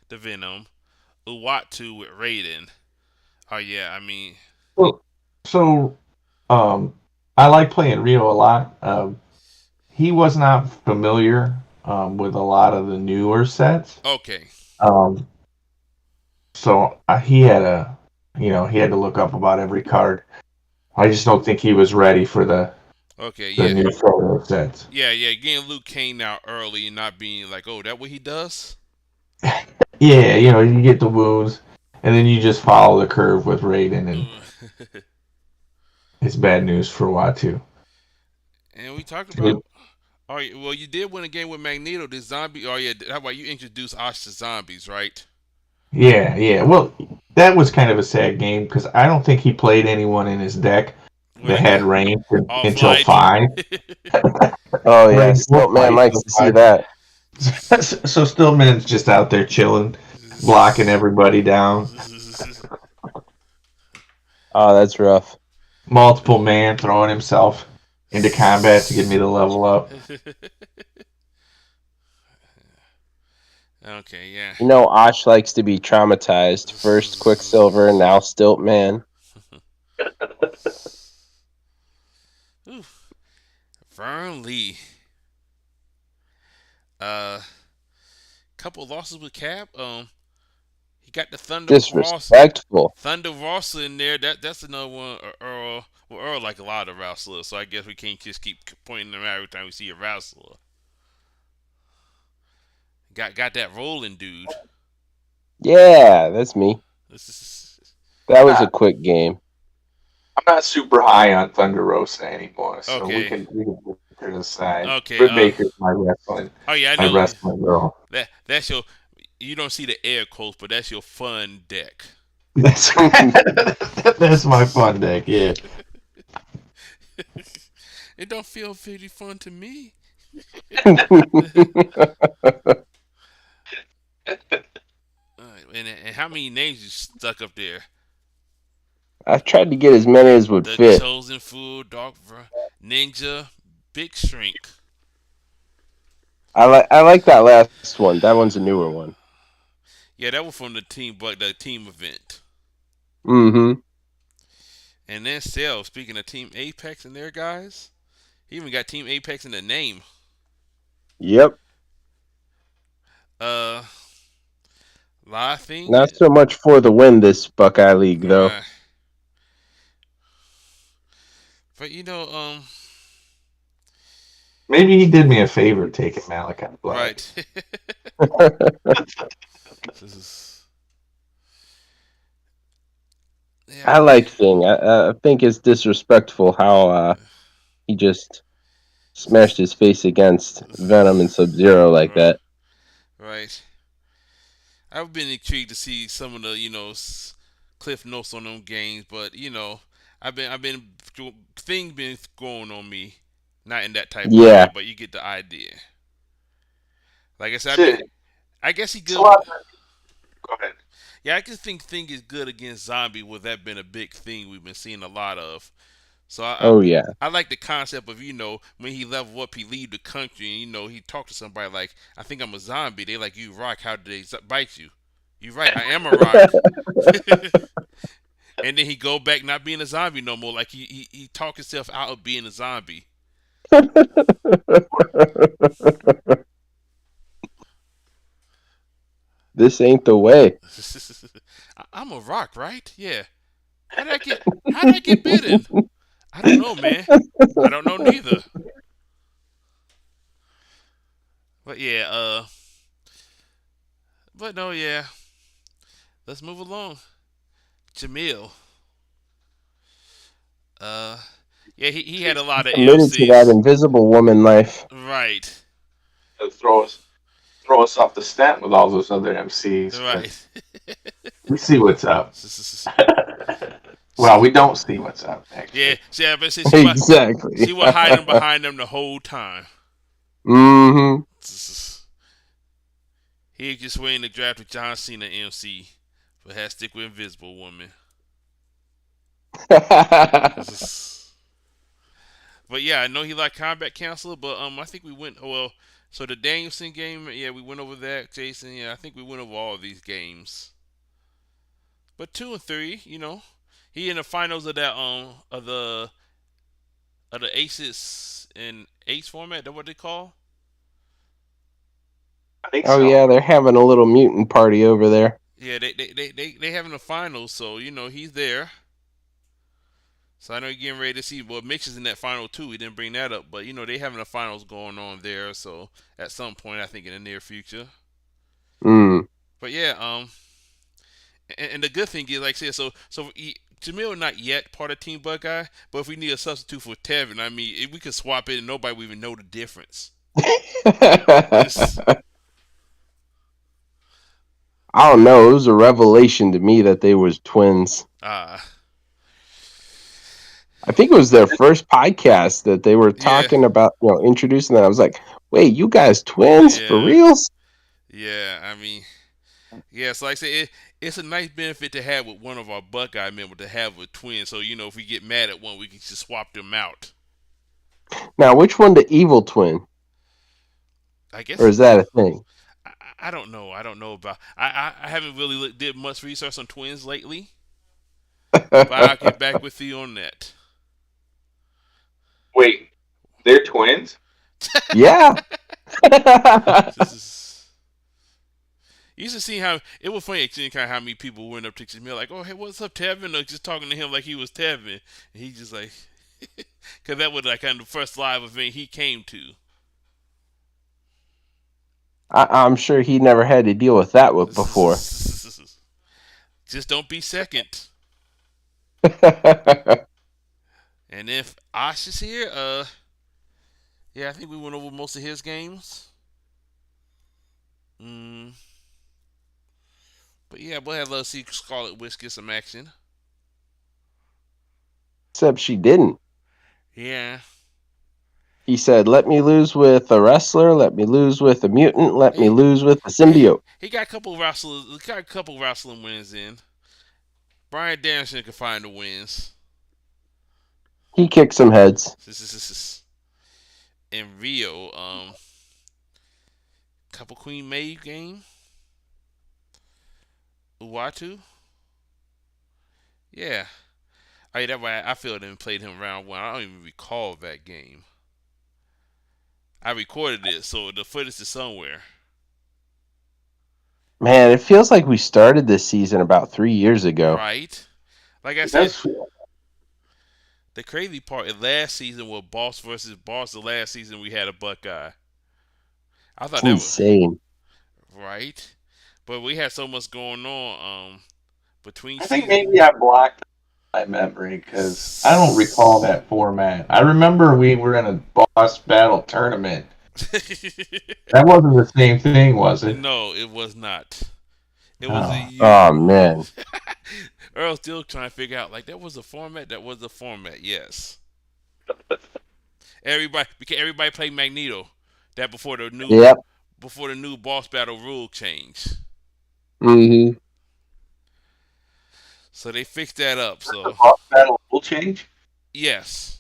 [SPEAKER 5] the Venom, Uwatu with Raiden. Oh yeah, I mean,
[SPEAKER 3] Well, so I like playing Rio a lot. He was not familiar with a lot of the newer sets.
[SPEAKER 5] okay.
[SPEAKER 3] So he had to look up about every card. I just don't think he was ready for the
[SPEAKER 5] Yeah.
[SPEAKER 3] new photo sets.
[SPEAKER 5] Yeah, getting Luke Kane out early and not being like, oh, that what he does?
[SPEAKER 3] Yeah, you get the wounds, and then you just follow the curve with Raiden, and it's bad news for Watu.
[SPEAKER 5] And we talked about. Oh, well, you did win a game with Magneto. The zombie. Oh yeah, how about you introduce Ash to zombies, right?
[SPEAKER 3] Yeah. Well, that was kind of a sad game because I don't think he played anyone in his deck that had range until 5.
[SPEAKER 4] Oh yeah, Stiltman likes to see that.
[SPEAKER 3] So Stillman's just out there chilling, blocking everybody down.
[SPEAKER 4] Oh, that's rough.
[SPEAKER 3] Multiple man throwing himself into combat to get me to level up.
[SPEAKER 5] Okay, yeah.
[SPEAKER 4] Ash likes to be traumatized. First Quicksilver, now Stiltman.
[SPEAKER 5] Vern Lee. Couple losses with Cap. He got the Thunder
[SPEAKER 4] Disrespectful.
[SPEAKER 5] Thunder Ross in there. That's another one. Earl. Well, Earl like a lot of wrestlers, so I guess we can't just keep pointing them out every time we see a wrestler. Got that Roland dude.
[SPEAKER 4] Yeah, that's me. That was a quick game.
[SPEAKER 3] I'm not super high on Thunder Rosa anymore, so
[SPEAKER 5] Okay.
[SPEAKER 3] we can put it aside.
[SPEAKER 5] Okay,
[SPEAKER 3] Britt Baker's my wrestling.
[SPEAKER 5] Oh yeah, I know.
[SPEAKER 3] My wrestling girl.
[SPEAKER 5] That's your. You don't see the air quotes, but that's your fun deck.
[SPEAKER 3] That's my fun deck. Yeah.
[SPEAKER 5] It don't feel very fun to me. And how many names you stuck up there?
[SPEAKER 4] I tried to get as many as would fit.
[SPEAKER 5] The Chosen Food, Dark Ninja, Big Shrink.
[SPEAKER 4] I like that last one. That one's a newer one.
[SPEAKER 5] Yeah, that was from the team event.
[SPEAKER 4] Mm-hmm.
[SPEAKER 5] And then Cell, speaking of Team Apex and their guys, he even got Team Apex in the name.
[SPEAKER 4] Yep.
[SPEAKER 5] Laughing.
[SPEAKER 4] Not so much for the win this Buckeye League though.
[SPEAKER 5] But
[SPEAKER 3] maybe he did me a favor taking Malachi Black.
[SPEAKER 5] Right.
[SPEAKER 4] I like Thing. I think it's disrespectful how he just smashed his face against Venom and Sub-Zero like
[SPEAKER 5] Right.
[SPEAKER 4] that.
[SPEAKER 5] Right. I've been intrigued to see some of the cliff notes on them games, but I've been thing been growing on me, not in that type of way,
[SPEAKER 4] Yeah.
[SPEAKER 5] but you get the idea. Like I said,
[SPEAKER 3] Shit.
[SPEAKER 5] I guess he
[SPEAKER 3] It's a
[SPEAKER 5] good.
[SPEAKER 3] lot. Go ahead.
[SPEAKER 5] Yeah, I just think Thing is good against zombie. With that been a big thing we've been seeing a lot of. So
[SPEAKER 4] Oh yeah.
[SPEAKER 5] I like the concept of when he level up, he leave the country and he talk to somebody like, I think I'm a zombie. They like, you rock. How did they bite you? You right. I am a rock. And then he go back not being a zombie no more. Like he talk himself out of being a zombie.
[SPEAKER 4] This ain't the way.
[SPEAKER 5] I'm a rock, right? Yeah. How did I get bitten? I don't know, man. I don't know neither. But yeah, but no, yeah. Let's move along. Jamil. Uh, yeah, he had a lot of
[SPEAKER 4] Committed to that
[SPEAKER 5] MCs.
[SPEAKER 4] invisible woman life.
[SPEAKER 5] Right,
[SPEAKER 3] It'll throw us off the scent with all those other MCs, but
[SPEAKER 5] right.
[SPEAKER 3] we see what's up. Well, we don't see what's up,
[SPEAKER 5] Yeah,
[SPEAKER 3] actually.
[SPEAKER 5] see, I bet
[SPEAKER 4] Exactly.
[SPEAKER 5] she was hiding behind them the whole time.
[SPEAKER 4] Mm-hmm.
[SPEAKER 5] He just waiting to draft with John Cena MC, but had to stick with Invisible Woman. But yeah, I know he liked Combat Counselor, but I think we went well. So the Danielson game, yeah, we went over that. Jason, yeah, I think we went over all of these games. But 2 and 3, he in the finals of that of the Aces and Ace format. That what they call?
[SPEAKER 3] I think
[SPEAKER 4] Oh
[SPEAKER 3] so.
[SPEAKER 4] yeah, they're having a little mutant party over there.
[SPEAKER 5] Yeah, they having the finals, so he's there. So I know you're getting ready to see. Well, Mitch is in that final too. He didn't bring that up, but they having the finals going on there. So at some point, I think in the near future.
[SPEAKER 4] Mm.
[SPEAKER 5] But yeah, and the good thing is, like I said, Jamil not yet part of Team Buckeye, but if we need a substitute for Tevin, I mean, if we could swap it and nobody would even know the difference. This,
[SPEAKER 4] I don't know. It was a revelation to me that they was twins.
[SPEAKER 5] uh,
[SPEAKER 4] I think it was their first podcast that they were
[SPEAKER 5] yeah,
[SPEAKER 4] talking about, introducing that. I was like, wait, you guys twins? For
[SPEAKER 5] yeah,
[SPEAKER 4] reals?
[SPEAKER 5] yeah. I mean, yeah. So like I said, it's a nice benefit to have with one of our Buckeye members to have a twin. So if we get mad at one, we can just swap them out.
[SPEAKER 4] Now, which one the evil twin?
[SPEAKER 5] I guess
[SPEAKER 4] Or is that a thing?
[SPEAKER 5] I don't know. I don't know about. I haven't really did much research on twins lately, but I'll get back with you on that.
[SPEAKER 3] Wait, they're twins?
[SPEAKER 4] Yeah.
[SPEAKER 5] You used to see how it was funny, actually, kind of how many people went up to me like, "Oh, hey, what's up, Tevin?" Or just talking to him like he was Tevin, and he just like, because that was like kind of the first live event he came to.
[SPEAKER 4] I'm sure he never had to deal with that before.
[SPEAKER 5] Just don't be second. And if Ash is here, yeah, I think we went over most of his games. But yeah, we'll have let's see Scarlet Witch get some action.
[SPEAKER 4] Except she didn't.
[SPEAKER 5] Yeah.
[SPEAKER 4] He said, let me lose with a wrestler, let me lose with a mutant, let me lose with a symbiote.
[SPEAKER 5] He got a couple wrestlers. Got a couple wrestling wins in. Brian Danielson can find the wins.
[SPEAKER 4] He kicked some heads.
[SPEAKER 5] In Rio, couple Queen Maeve game. Uatu. Yeah. I mean, that way I feel them played him round one. I don't even recall that game. I recorded it, so the footage is somewhere.
[SPEAKER 4] Man, it feels like we started this season about 3 years ago.
[SPEAKER 5] Right. Like I said, the crazy part is last season was Boss versus Boss. The last season we had a Buckeye. I thought
[SPEAKER 4] It's insane.
[SPEAKER 5] Was right, but we had so much going on between.
[SPEAKER 3] I think maybe I blocked my memory because I don't recall that format. I remember we were in a boss battle tournament. That wasn't the same thing, was it?
[SPEAKER 5] No, it was not. It was a
[SPEAKER 3] Oh.
[SPEAKER 4] Oh
[SPEAKER 5] you.
[SPEAKER 4] man.
[SPEAKER 5] Earl's still trying to figure out like that was a format. That was the format. Yes. Everybody played Magneto. That
[SPEAKER 4] Yep.
[SPEAKER 5] before the new boss battle rule change.
[SPEAKER 4] Mm-hmm.
[SPEAKER 5] So they fixed that up.
[SPEAKER 3] The
[SPEAKER 5] So
[SPEAKER 3] boss battle will change?
[SPEAKER 5] yes.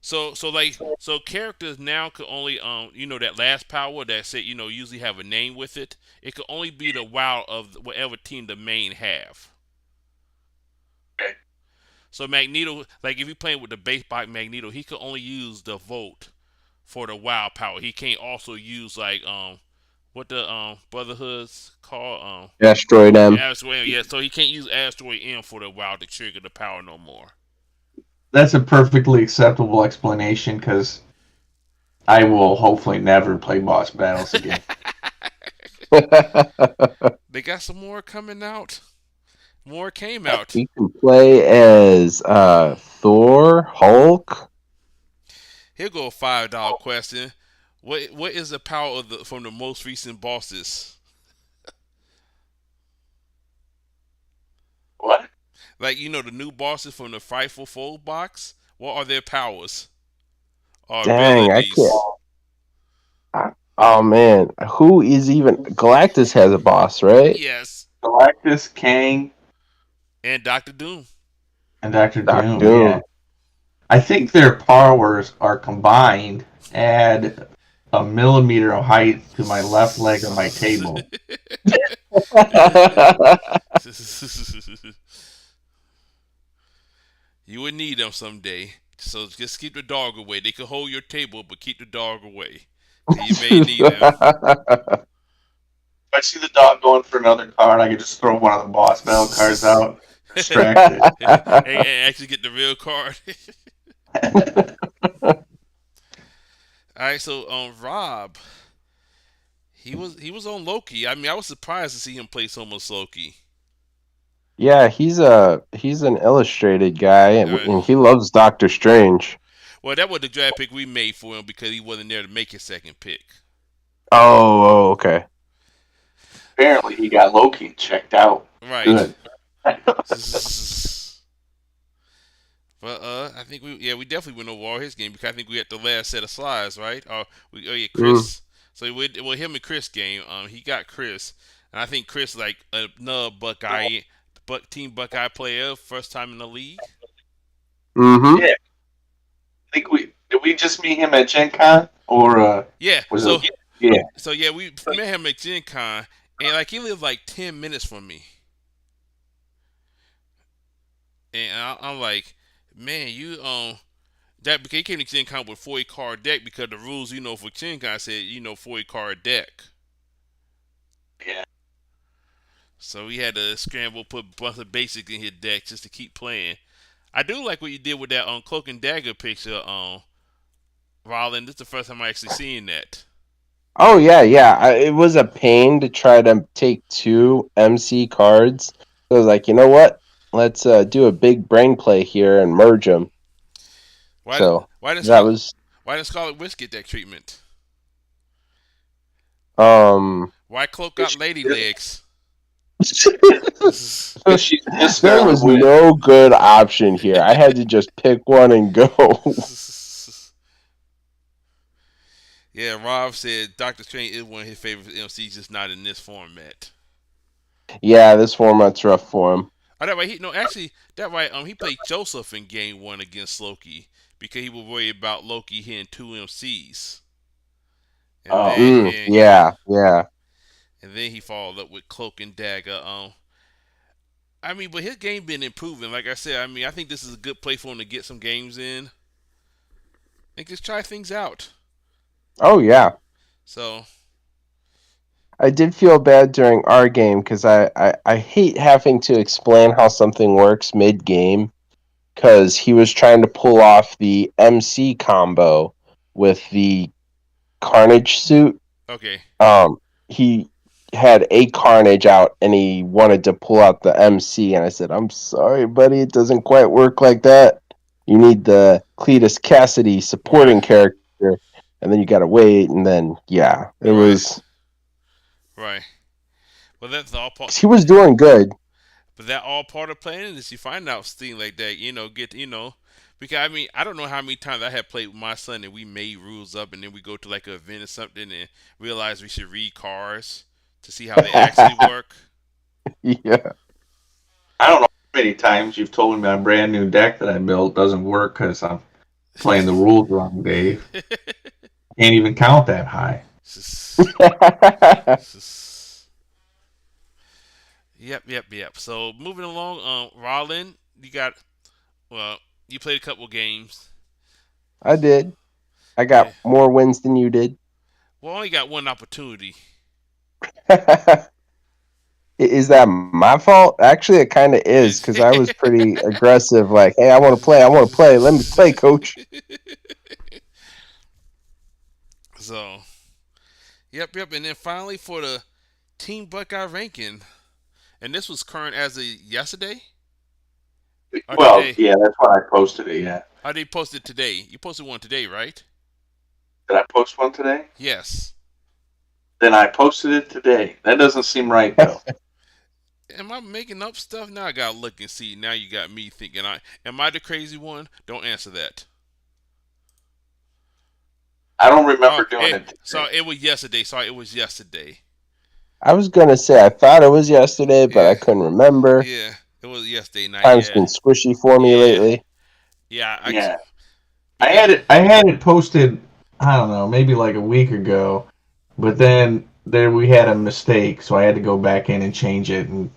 [SPEAKER 5] So characters now could only that last power that said usually have a name with it. It could only be the WoW of whatever team the main have.
[SPEAKER 3] Okay.
[SPEAKER 5] So Magneto, like if you're playing with the base bot Magneto, he could only use the Volt for the WoW power. He can't also use like what the Brotherhood's called
[SPEAKER 4] Asteroid M.
[SPEAKER 5] Asteroid. Yeah, so he can't use Asteroid M for the WoW to trigger the power no more.
[SPEAKER 3] That's a perfectly acceptable explanation because I will hopefully never play boss battles again.
[SPEAKER 5] They got some more coming out. More came out.
[SPEAKER 4] He can play as Thor, Hulk.
[SPEAKER 5] Here go a $5 question. What is the power of from the most recent bosses?
[SPEAKER 3] What?
[SPEAKER 5] Like the new bosses from the Frightful Foe box. What are their powers or
[SPEAKER 4] Dang, I
[SPEAKER 5] abilities?
[SPEAKER 4] Oh man, who is even Galactus has a boss, right?
[SPEAKER 5] Yes,
[SPEAKER 3] Galactus, Kang,
[SPEAKER 5] and Doctor Doom.
[SPEAKER 3] and Doctor
[SPEAKER 4] Doctor
[SPEAKER 3] Doom.
[SPEAKER 4] Doom.
[SPEAKER 3] Yeah. I think their powers are combined. Add a millimeter of height to my left leg of my table.
[SPEAKER 5] You would need them someday. So just keep the dog away. They can hold your table, but keep the dog away. You may need them.
[SPEAKER 3] If I see the dog going for another card, I can just throw one of the boss battle cards out, distract
[SPEAKER 5] and actually get the real card.
[SPEAKER 3] it.
[SPEAKER 5] All right, so Rob, he was on Loki. I mean, I was surprised to see him play so much Loki.
[SPEAKER 4] Yeah, he's an illustrated guy, and he loves Doctor Strange.
[SPEAKER 5] Well, that was the draft pick we made for him because he wasn't there to make his second pick.
[SPEAKER 4] Oh, okay.
[SPEAKER 3] Apparently, he got Loki checked out.
[SPEAKER 5] Right.
[SPEAKER 3] Good.
[SPEAKER 5] But I think we definitely went over all his game because I think we had the last set of slides, right? Chris. So him and Chris game. He got Chris, and I think Chris like another Buckeye, Team Buckeye player, first time in the league.
[SPEAKER 4] Mm-hmm.
[SPEAKER 3] Yeah. I think did we just meet him at Gen Con or
[SPEAKER 5] Yeah.
[SPEAKER 3] was
[SPEAKER 5] So
[SPEAKER 3] it? Yeah.
[SPEAKER 5] So yeah, we met him at Gen Con, and like he lived like 10 minutes from me, and I'm like, man, you that because he came to Gen Con with 40 card deck because the rules for Gen Con said 40 card deck.
[SPEAKER 3] Yeah.
[SPEAKER 5] So he had to scramble, put a bunch of basics in his deck just to keep playing. I do like what you did with that Cloak and Dagger picture, Roland. This is the first time I actually seen that.
[SPEAKER 4] Oh yeah. It was a pain to try to take two MC cards. So I was like, you know what? Let's do a big brain play here and merge them.
[SPEAKER 5] Why did Scarlet Witch get that treatment? Why Cloak got lady legs?
[SPEAKER 4] There was no good option here. I had to just pick one and go.
[SPEAKER 5] Yeah, Rob said Doctor Strange is one of his favorite MCs, just not in this format.
[SPEAKER 4] Yeah, this format's rough for him.
[SPEAKER 5] Oh, he played Joseph in Game 1 against Loki because he was worried about Loki hitting two MCs.
[SPEAKER 4] Yeah.
[SPEAKER 5] And then he followed up with Cloak and Dagger. But his game been improving. Like I said, I think this is a good play for him to get some games in and just try things out.
[SPEAKER 4] Oh yeah.
[SPEAKER 5] So
[SPEAKER 4] I did feel bad during our game because I hate having to explain how something works mid-game because he was trying to pull off the MC combo with the Carnage suit.
[SPEAKER 5] okay.
[SPEAKER 4] He had a Carnage out and he wanted to pull out the MC, and I said, "I'm sorry, buddy, it doesn't quite work like that. You need the Cletus Cassidy
[SPEAKER 5] Right.
[SPEAKER 4] supporting character, and then you gotta wait." And then it
[SPEAKER 5] Right.
[SPEAKER 4] was
[SPEAKER 5] Right. Well, that's all part.
[SPEAKER 4] he was doing good.
[SPEAKER 5] But that all part of playing is you find out things like that. Because I don't know how many times I have played with my son and we made rules up and then we go to like an event or something and realize we should read cards to see how they actually work.
[SPEAKER 4] Yeah.
[SPEAKER 3] I don't know how many times you've told me my brand new deck that I built doesn't work because I'm playing the rules wrong, Dave. Can't even count that high.
[SPEAKER 5] Yep. So moving along, Roland, you played a couple games.
[SPEAKER 4] I did. I
[SPEAKER 5] Yeah.
[SPEAKER 4] got more wins than you did.
[SPEAKER 5] Well, I only got one opportunity.
[SPEAKER 4] Is that my fault? Actually, it kind of is because I was pretty aggressive. Like, hey, I want to play. I want to play. Let me play, coach.
[SPEAKER 5] So, yep. And then finally for the Team Buckeye ranking, and this was current as of yesterday. Or
[SPEAKER 3] Well,
[SPEAKER 5] today.
[SPEAKER 3] yeah, that's why I posted it. Yeah,
[SPEAKER 5] Or they posted today. You posted one today, right?
[SPEAKER 3] did I post one today?
[SPEAKER 5] Yes.
[SPEAKER 3] Then I posted it today. That doesn't seem right though.
[SPEAKER 5] Am I making up stuff? Now I gotta look and see. Now you got me thinking. Am I the crazy one? Don't answer that.
[SPEAKER 3] I don't remember doing it.
[SPEAKER 5] So it was yesterday. Sorry, it was yesterday.
[SPEAKER 4] I was gonna say I thought it was yesterday, but
[SPEAKER 5] Yeah.
[SPEAKER 4] I couldn't remember.
[SPEAKER 5] Yeah, it was yesterday night.
[SPEAKER 4] Time's
[SPEAKER 5] Yeah.
[SPEAKER 4] been squishy for me
[SPEAKER 5] Yeah.
[SPEAKER 4] lately.
[SPEAKER 5] Yeah.
[SPEAKER 3] I had it posted. I don't know, maybe like a week ago, but then there we had a mistake, so I had to go back in and change it, and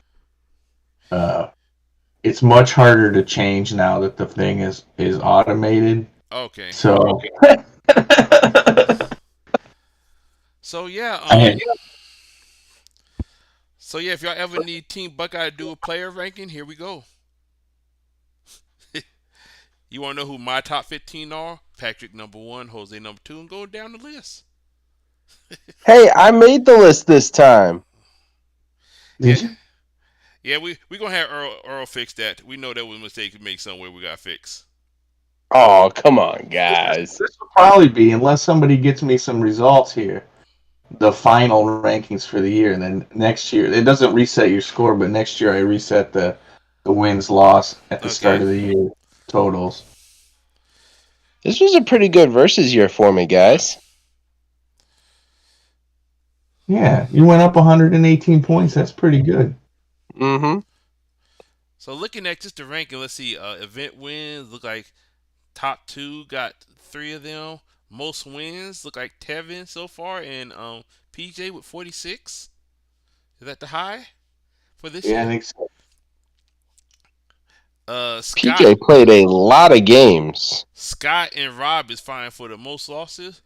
[SPEAKER 3] it's much harder to change now that the thing is automated.
[SPEAKER 5] Okay.
[SPEAKER 3] So
[SPEAKER 5] So yeah.
[SPEAKER 3] I had,
[SPEAKER 5] So yeah, if y'all ever need Team Buckeye to do a player ranking, here we go. You want to know who my top 15 are? Patrick number 1, Jose number 2, and go down the list.
[SPEAKER 4] Hey, I made the list this time.
[SPEAKER 3] did you?
[SPEAKER 5] Yeah, we gonna have Earl fix that. We know that was a mistake we made somewhere. We got fixed.
[SPEAKER 4] Oh, come on, guys.
[SPEAKER 3] This will probably be, unless somebody gets me some results here, the final rankings for the year. And then next year, it doesn't reset your score, but next year I reset the wins loss at the start of the year totals.
[SPEAKER 4] This was a pretty good versus year for me, guys.
[SPEAKER 3] Yeah, you went up 118 points. That's pretty good.
[SPEAKER 4] Mm-hmm.
[SPEAKER 5] So looking at just the ranking, let's see. Event wins look like top 2 got 3 of them. Most wins look like Tevin so far, and PJ with 46. Is that the high for this
[SPEAKER 3] Yeah, I
[SPEAKER 5] year?
[SPEAKER 3] think so.
[SPEAKER 5] Scott,
[SPEAKER 4] PJ played a lot of games.
[SPEAKER 5] Scott and Rob is fine for the most losses.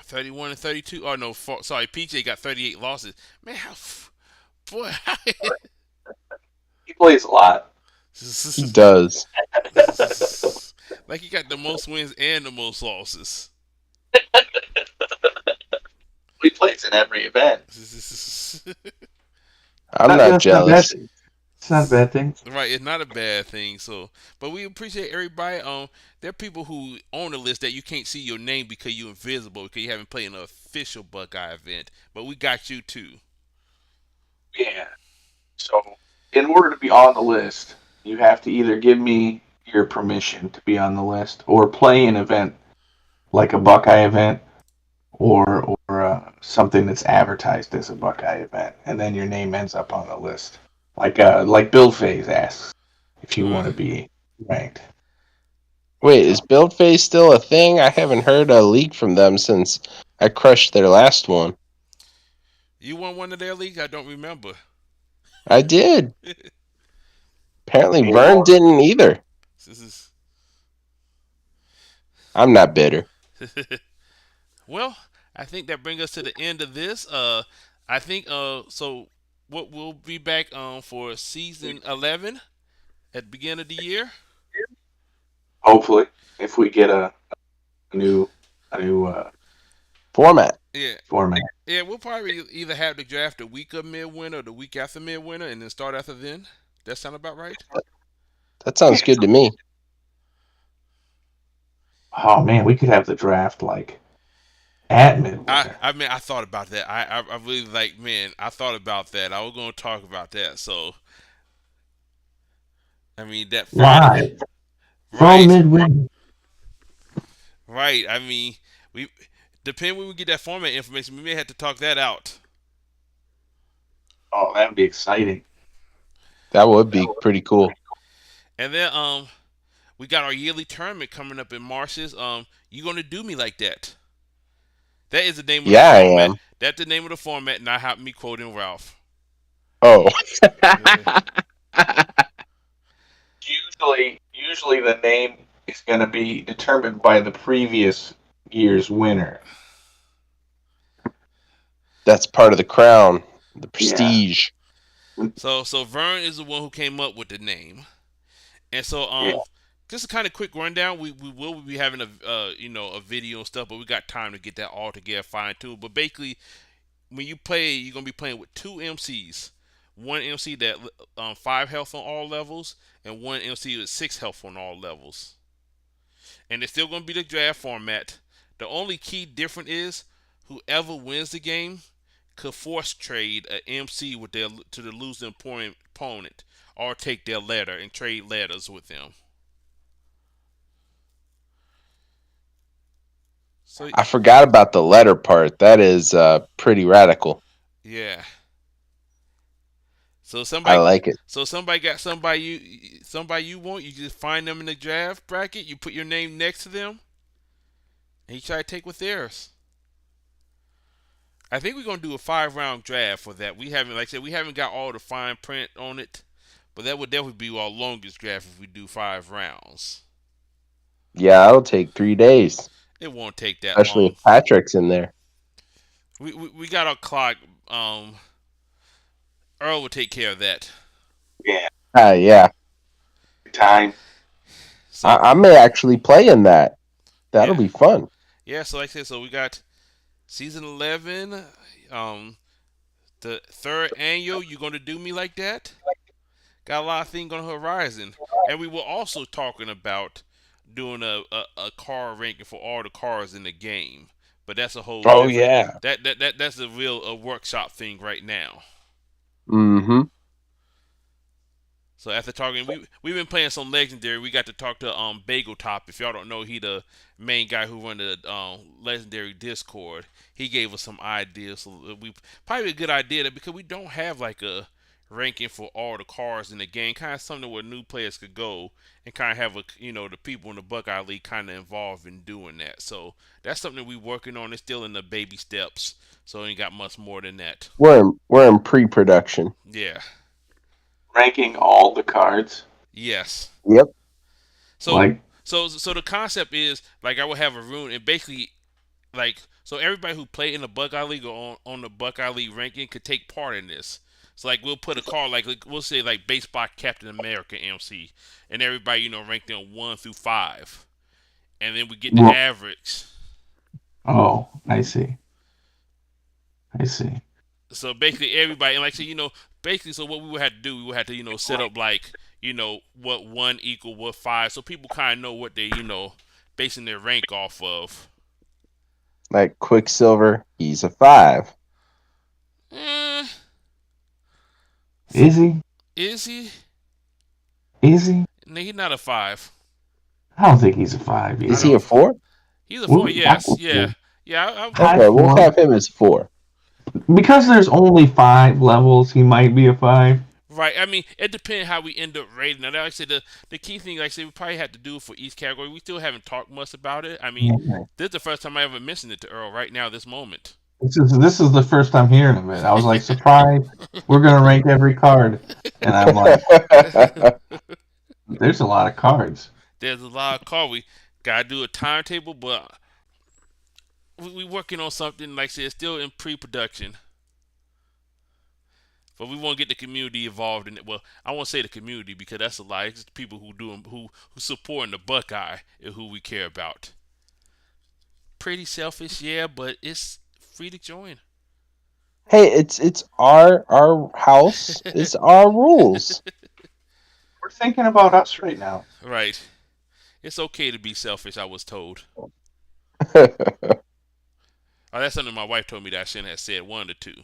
[SPEAKER 5] 31 and 32. Oh no, sorry, PJ got 38 losses. Man, boy,
[SPEAKER 3] He plays a lot.
[SPEAKER 4] He does.
[SPEAKER 5] like he got the most wins and the most losses.
[SPEAKER 3] He plays in every event.
[SPEAKER 4] I'm not jealous.
[SPEAKER 3] It's not a bad thing.
[SPEAKER 5] Right, it's not a bad thing. So, but we appreciate everybody. There are people who on the list that you can't see your name because you're invisible because you haven't played an official Buckeye event. But we got you too.
[SPEAKER 3] Yeah. So, in order to be on the list, you have to either give me your permission to be on the list, or play an event like a Buckeye event, or something that's advertised as a Buckeye event, and then your name ends up on the list. Like Build Phase asks if you want to be ranked.
[SPEAKER 4] Wait, is Build Phase still a thing? I haven't heard a leak from them since I crushed their last one.
[SPEAKER 5] You won one of their leagues? I don't remember.
[SPEAKER 4] I did. Apparently Vern didn't either. I'm not bitter.
[SPEAKER 5] Well, I think that brings us to the end of this. I think so. What we'll be back for season 11 at the beginning of the year.
[SPEAKER 3] Hopefully, if we get a new
[SPEAKER 4] Format.
[SPEAKER 5] Yeah,
[SPEAKER 3] format.
[SPEAKER 5] yeah. We'll probably either have the draft the week of midwinter or the week after midwinter, and then start after then. That sound about right?
[SPEAKER 4] That sounds good to me.
[SPEAKER 3] Oh man, we could have the draft like at
[SPEAKER 5] I
[SPEAKER 3] midwinter.
[SPEAKER 5] I mean I thought about that. I really like man. I thought about that. I was gonna talk about that. So I mean that Friday,
[SPEAKER 3] Live from
[SPEAKER 5] right?
[SPEAKER 3] midwinter.
[SPEAKER 5] Right. I mean we depending when we get that format information, we may have to talk that out.
[SPEAKER 3] Oh, that would be exciting.
[SPEAKER 4] That would be pretty cool.
[SPEAKER 5] And then we got our yearly tournament coming up in March's. You gonna do me like that? That is the name of the
[SPEAKER 4] Yeah, I
[SPEAKER 5] format.
[SPEAKER 4] am.
[SPEAKER 5] That's the name of the format, not how me quoting Ralph.
[SPEAKER 4] Oh.
[SPEAKER 5] Yeah.
[SPEAKER 3] Usually the name is going to be determined by the previous year's winner.
[SPEAKER 4] That's part of the crown, the
[SPEAKER 3] Yeah.
[SPEAKER 4] prestige.
[SPEAKER 5] So Vern is the one who came up with the name. And so
[SPEAKER 3] Yeah.
[SPEAKER 5] just a kind of quick rundown. We will be having a a video and stuff, but we got time to get that all together fine too. But basically, when you play, you're gonna be playing with two MCs. One MC that 5 health on all levels, and one MC with 6 health on all levels. And it's still gonna be the draft format. The only key difference is whoever wins the game could force trade an MC with their to the losing opponent, or take their letter and trade letters with them. So
[SPEAKER 4] I forgot about the letter part. That is pretty radical.
[SPEAKER 5] yeah. So
[SPEAKER 4] I
[SPEAKER 5] somebody,
[SPEAKER 4] like it.
[SPEAKER 5] so somebody got somebody you want. You just find them in the draft bracket. You put your name next to them, and you try to take with theirs. I think we're gonna do a 5 round draft for that. We haven't, like I said, we haven't got all the fine print on it, but that would definitely be our longest draft if we do 5 rounds.
[SPEAKER 4] Yeah, it'll take 3 days,
[SPEAKER 5] It won't take that
[SPEAKER 4] especially if
[SPEAKER 5] long.
[SPEAKER 4] Patrick's in there.
[SPEAKER 5] We got our clock. Earl will take care of that.
[SPEAKER 3] Yeah.
[SPEAKER 4] Yeah.
[SPEAKER 3] Time.
[SPEAKER 5] So
[SPEAKER 4] I may actually play in that. That'll
[SPEAKER 5] yeah,
[SPEAKER 4] be fun.
[SPEAKER 5] yeah. So like I said, so we got season 11, the third annual. You gonna do me like that? Got a lot of things on the horizon, and we were also talking about doing a car ranking for all the cars in the game. But that's a whole
[SPEAKER 4] Oh,
[SPEAKER 5] different.
[SPEAKER 4] yeah.
[SPEAKER 5] That's a real workshop thing right now.
[SPEAKER 4] Mm-hmm.
[SPEAKER 5] So after talking, we've been playing some legendary. We got to talk to Bagel Top. If y'all don't know, he the main guy who run the legendary Discord. He gave us some ideas. So we probably a good idea that because we don't have like a ranking for all the cars in the game, kind of something where new players could go and kind of have the people in the Buckeye League kind of involved in doing that. So that's something we working on. It's still in the baby steps, so ain't got much more than that.
[SPEAKER 4] We're in pre-production.
[SPEAKER 5] Yeah.
[SPEAKER 3] Ranking all the cards.
[SPEAKER 5] Yes.
[SPEAKER 4] Yep.
[SPEAKER 5] So
[SPEAKER 3] Like,
[SPEAKER 5] so the concept is like I would have a room and basically like so everybody who played in the Buckeye League or on the Buckeye League ranking could take part in this. So like we'll put a card like we'll say like baseball Captain America MC, and everybody rank them 1 through 5, and then we get the
[SPEAKER 3] Well-
[SPEAKER 5] average.
[SPEAKER 3] oh, I see. I see.
[SPEAKER 5] So basically everybody, and like so basically so what we would have to do, we would have to set up like what 1 equal what 5, so people kind of know what they basing their rank off of.
[SPEAKER 4] Like Quicksilver, he's a 5.
[SPEAKER 5] Eh,
[SPEAKER 3] Is he?
[SPEAKER 5] is he?
[SPEAKER 3] Is he?
[SPEAKER 5] No, he's not a 5.
[SPEAKER 3] I don't think he's a 5
[SPEAKER 4] Is
[SPEAKER 3] either.
[SPEAKER 4] he a 4?
[SPEAKER 5] He's a
[SPEAKER 3] Well,
[SPEAKER 5] 4. Yes,
[SPEAKER 3] I-
[SPEAKER 5] yeah, yeah.
[SPEAKER 3] High
[SPEAKER 4] Okay, we'll
[SPEAKER 3] 4.
[SPEAKER 4] have him as 4.
[SPEAKER 3] Because there's only 5 levels, he might be a 5.
[SPEAKER 5] Right. I mean, it depends how we end up rating. Now, like I said, the key thing, like I said, we probably have to do it for each category. We still haven't talked much about it. I mean,
[SPEAKER 3] Okay.
[SPEAKER 5] this is the first time I ever mentioned it to Earl. Right now, this moment.
[SPEAKER 3] This is the first time hearing of it. I was like, surprise, we're gonna rank every card. And I'm like, there's a lot of cards.
[SPEAKER 5] There's a lot of call. We gotta do a timetable, but we working on something. Like I said, it's still in pre-production. But we want to get the community involved in it. Well, I won't say the community because that's a lie. It's just the people who supporting the Buckeye and who we care about. Pretty selfish, yeah, but it's free to join.
[SPEAKER 4] Hey, it's our house. It's our rules.
[SPEAKER 3] We're thinking about us right now.
[SPEAKER 5] Right. It's okay to be selfish, I was told. Oh, that's something my wife told me that I shouldn't have said. One of the two.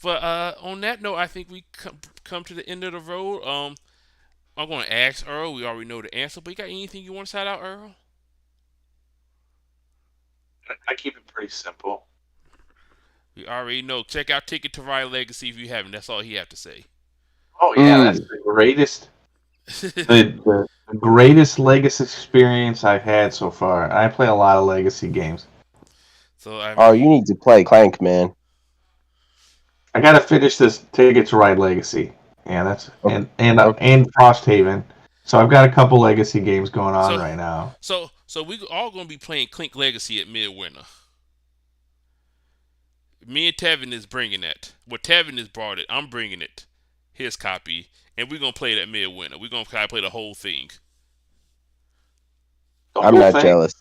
[SPEAKER 5] But on that note, I think we come to the end of the road. I'm going to ask Earl. We already know the answer, but you got anything you want to shout out, Earl?
[SPEAKER 3] I keep it pretty simple.
[SPEAKER 5] We already know. Check out Ticket to Ride Legacy if you haven't. That's all he have to say.
[SPEAKER 3] Oh yeah, that's the greatest, the greatest Legacy experience I've had so far. I play a lot of Legacy games.
[SPEAKER 5] So I
[SPEAKER 4] Oh,
[SPEAKER 5] mean,
[SPEAKER 4] you need to play Clank, man.
[SPEAKER 3] I gotta finish this Ticket to Ride Legacy. Yeah, that's
[SPEAKER 4] Okay.
[SPEAKER 3] and Frosthaven. So I've got a couple Legacy games going on
[SPEAKER 5] so
[SPEAKER 3] right now.
[SPEAKER 5] so we all gonna be playing Clink Legacy at Midwinter. Me and Tevin is bringing that. Well, Tevin has brought it. I'm bringing it. His copy, and we're gonna play it at Midwinter. We're gonna try to play the whole thing.
[SPEAKER 3] The
[SPEAKER 4] I'm
[SPEAKER 3] whole
[SPEAKER 4] not
[SPEAKER 3] thing,
[SPEAKER 4] jealous.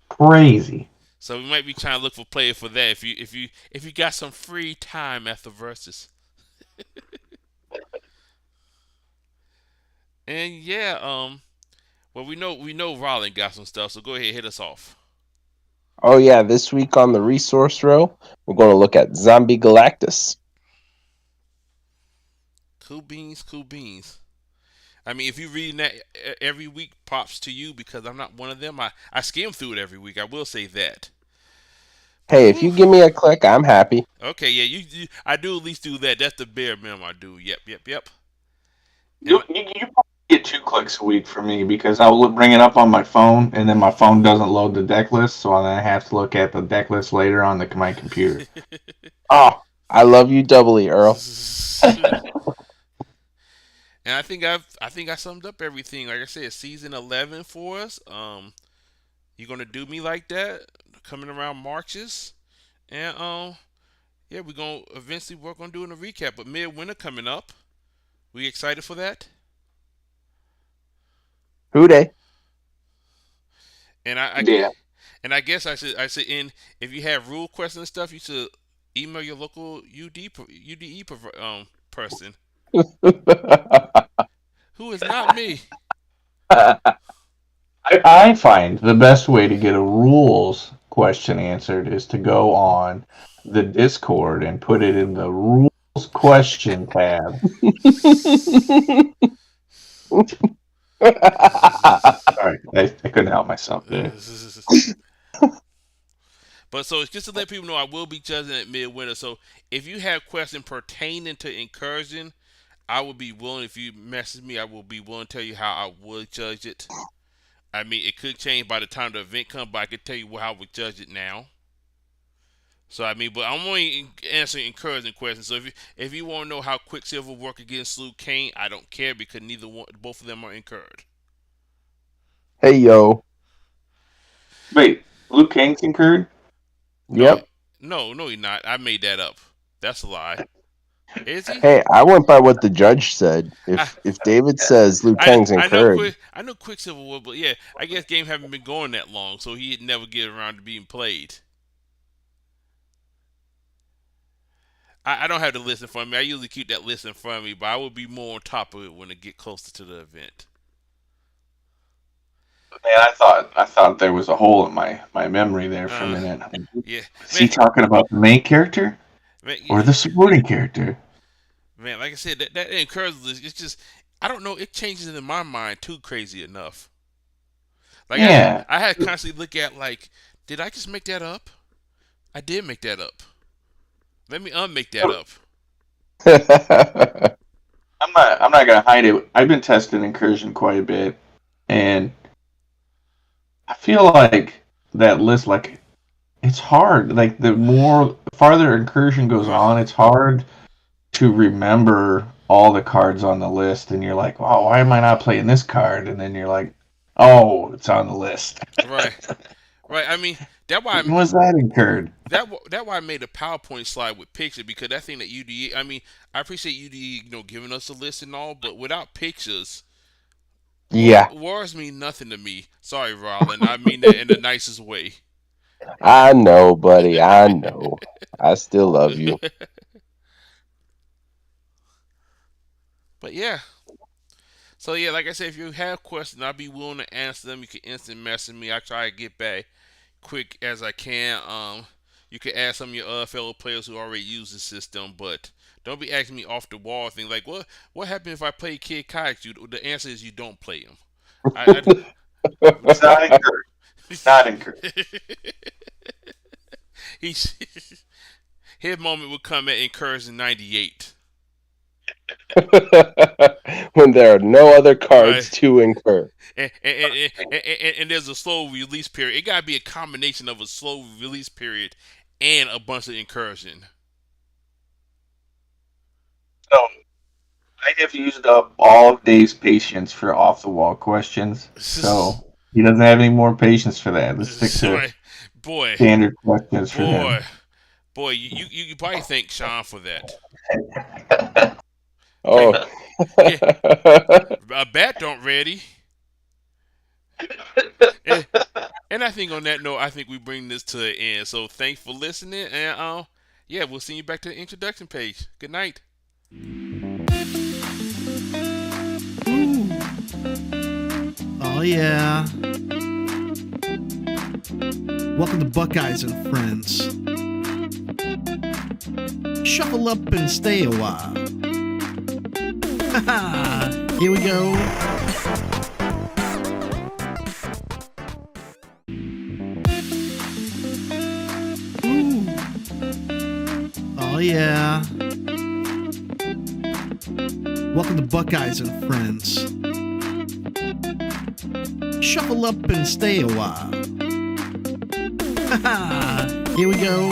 [SPEAKER 3] crazy.
[SPEAKER 5] So we might be trying to look for players for that. If you got some free time after versus. And yeah, well we know Roland got some stuff, so go ahead, hit us off.
[SPEAKER 4] Oh yeah, this week on the resource row, we're going to look at Zombie Galactus.
[SPEAKER 5] Cool beans, cool beans. I mean, if you're reading that every week, props to you because I'm not one of them. I skim through it every week. I will say that. But
[SPEAKER 4] Hey, if you give me a click, I'm happy.
[SPEAKER 5] okay, yeah, you I do at least do that. That's the bare minimum I do. Yep.
[SPEAKER 3] You probably get 2 clicks a week for me because I'll bring it up on my phone and then my phone doesn't load the deck list, so then I have to look at the deck list later on my computer.
[SPEAKER 4] Oh, I love you doubly, Earl.
[SPEAKER 5] And I think I summed up everything. Like I said, season 11 for us. You're gonna do me like that coming around Marches, and yeah, we're gonna eventually work on doing a recap. But Midwinter coming up. We excited for that?
[SPEAKER 4] Who dey?
[SPEAKER 5] And I
[SPEAKER 3] Yeah.
[SPEAKER 5] and I guess I should end. If you have rule questions and stuff, you should email your local UDE person who is not me.
[SPEAKER 3] I find the best way to get a rules question answered is to go on the Discord and put it in the rules question tab. Sorry, I couldn't help myself there.
[SPEAKER 5] But so just to let people know, I will be judging at Midwinter. So if you have questions pertaining to incursion, I will be willing. If you message me, I will be willing to tell you how I would judge it. I mean, it could change by the time the event comes, but I could tell you how I would judge it now. So I mean, but I'm only answering encouraging questions. So if you want to know how Quicksilver work against Luke Kane, I don't care because both of them are incurred.
[SPEAKER 4] Hey yo.
[SPEAKER 3] Wait, Luke Kang's incurred?
[SPEAKER 4] Yep.
[SPEAKER 5] No, he's not. I made that up. That's a lie. Is he?
[SPEAKER 4] Hey, I went by what the judge said. If David says Liu Kang's incurred,
[SPEAKER 5] I know Quicksilver would, but yeah, I guess game haven't been going that long, so he'd never get around to being played. I don't have the list in front of me. I usually keep that list in front of me, but I will be more on top of it when it get closer to the event.
[SPEAKER 3] Man, I thought there was a hole in my memory there for a minute.
[SPEAKER 5] Yeah,
[SPEAKER 3] Is he talking about the main character
[SPEAKER 5] man,
[SPEAKER 3] or the supporting character?
[SPEAKER 5] Man, like I said, that encourages. It's just I don't know. It changes in my mind too crazy enough. Like
[SPEAKER 3] Yeah.
[SPEAKER 5] I had to constantly look at like, did I just make that up? I did make that up. Let me unmake that up.
[SPEAKER 3] I'm not gonna hide it. I've been testing incursion quite a bit, and I feel like that list, like it's hard. Like the farther incursion goes on, it's hard to remember all the cards on the list, and you're like, "Oh, why am I not playing this card?" And then you're like, "Oh, it's on the list."
[SPEAKER 5] Right. I mean, that's why
[SPEAKER 3] When was that incurred?
[SPEAKER 5] That why I made a PowerPoint slide with pictures because that thing that UDE. I mean, I appreciate UDE, giving us a list and all, but without pictures,
[SPEAKER 4] Yeah,
[SPEAKER 5] Wars mean nothing to me. Sorry, Roland. I mean that in the nicest way.
[SPEAKER 4] I know, buddy. I know. I still love you.
[SPEAKER 5] But yeah. So yeah, like I said, if you have questions, I'll be willing to answer them. You can instant message me. I try to get back quick as I can. You can ask some of your fellow players who already use the system, but don't be asking me off the wall things like, what happened if I play Kid Kaiju? The answer is you don't play him.
[SPEAKER 3] It's not encouraged. Not encouraged.
[SPEAKER 5] He's, his moment will come at Incursion 98.
[SPEAKER 4] When there are no other cards
[SPEAKER 5] Right.
[SPEAKER 4] to incur.
[SPEAKER 5] And there's a slow release period. It gotta be a combination of a slow release period and a bunch of incursion.
[SPEAKER 3] So I have used up all of Dave's patience for off the wall questions. So he doesn't have any more patience for that. Let's stick to
[SPEAKER 5] boy,
[SPEAKER 3] standard questions for him.
[SPEAKER 5] boy, you probably thank Sean for that.
[SPEAKER 4] Oh.
[SPEAKER 5] A bat don't ready. And I think on that note, I think we bring this to an end. So thanks for listening, and yeah, we'll see you back to the introduction page. Good night.
[SPEAKER 1] Ooh. Oh yeah. Welcome to Buckeyes and Friends. Shuffle up and stay a while. Here we go. Ooh. Oh yeah. Welcome to Buckeyes and Friends. Shuffle up and stay a while. Here we go.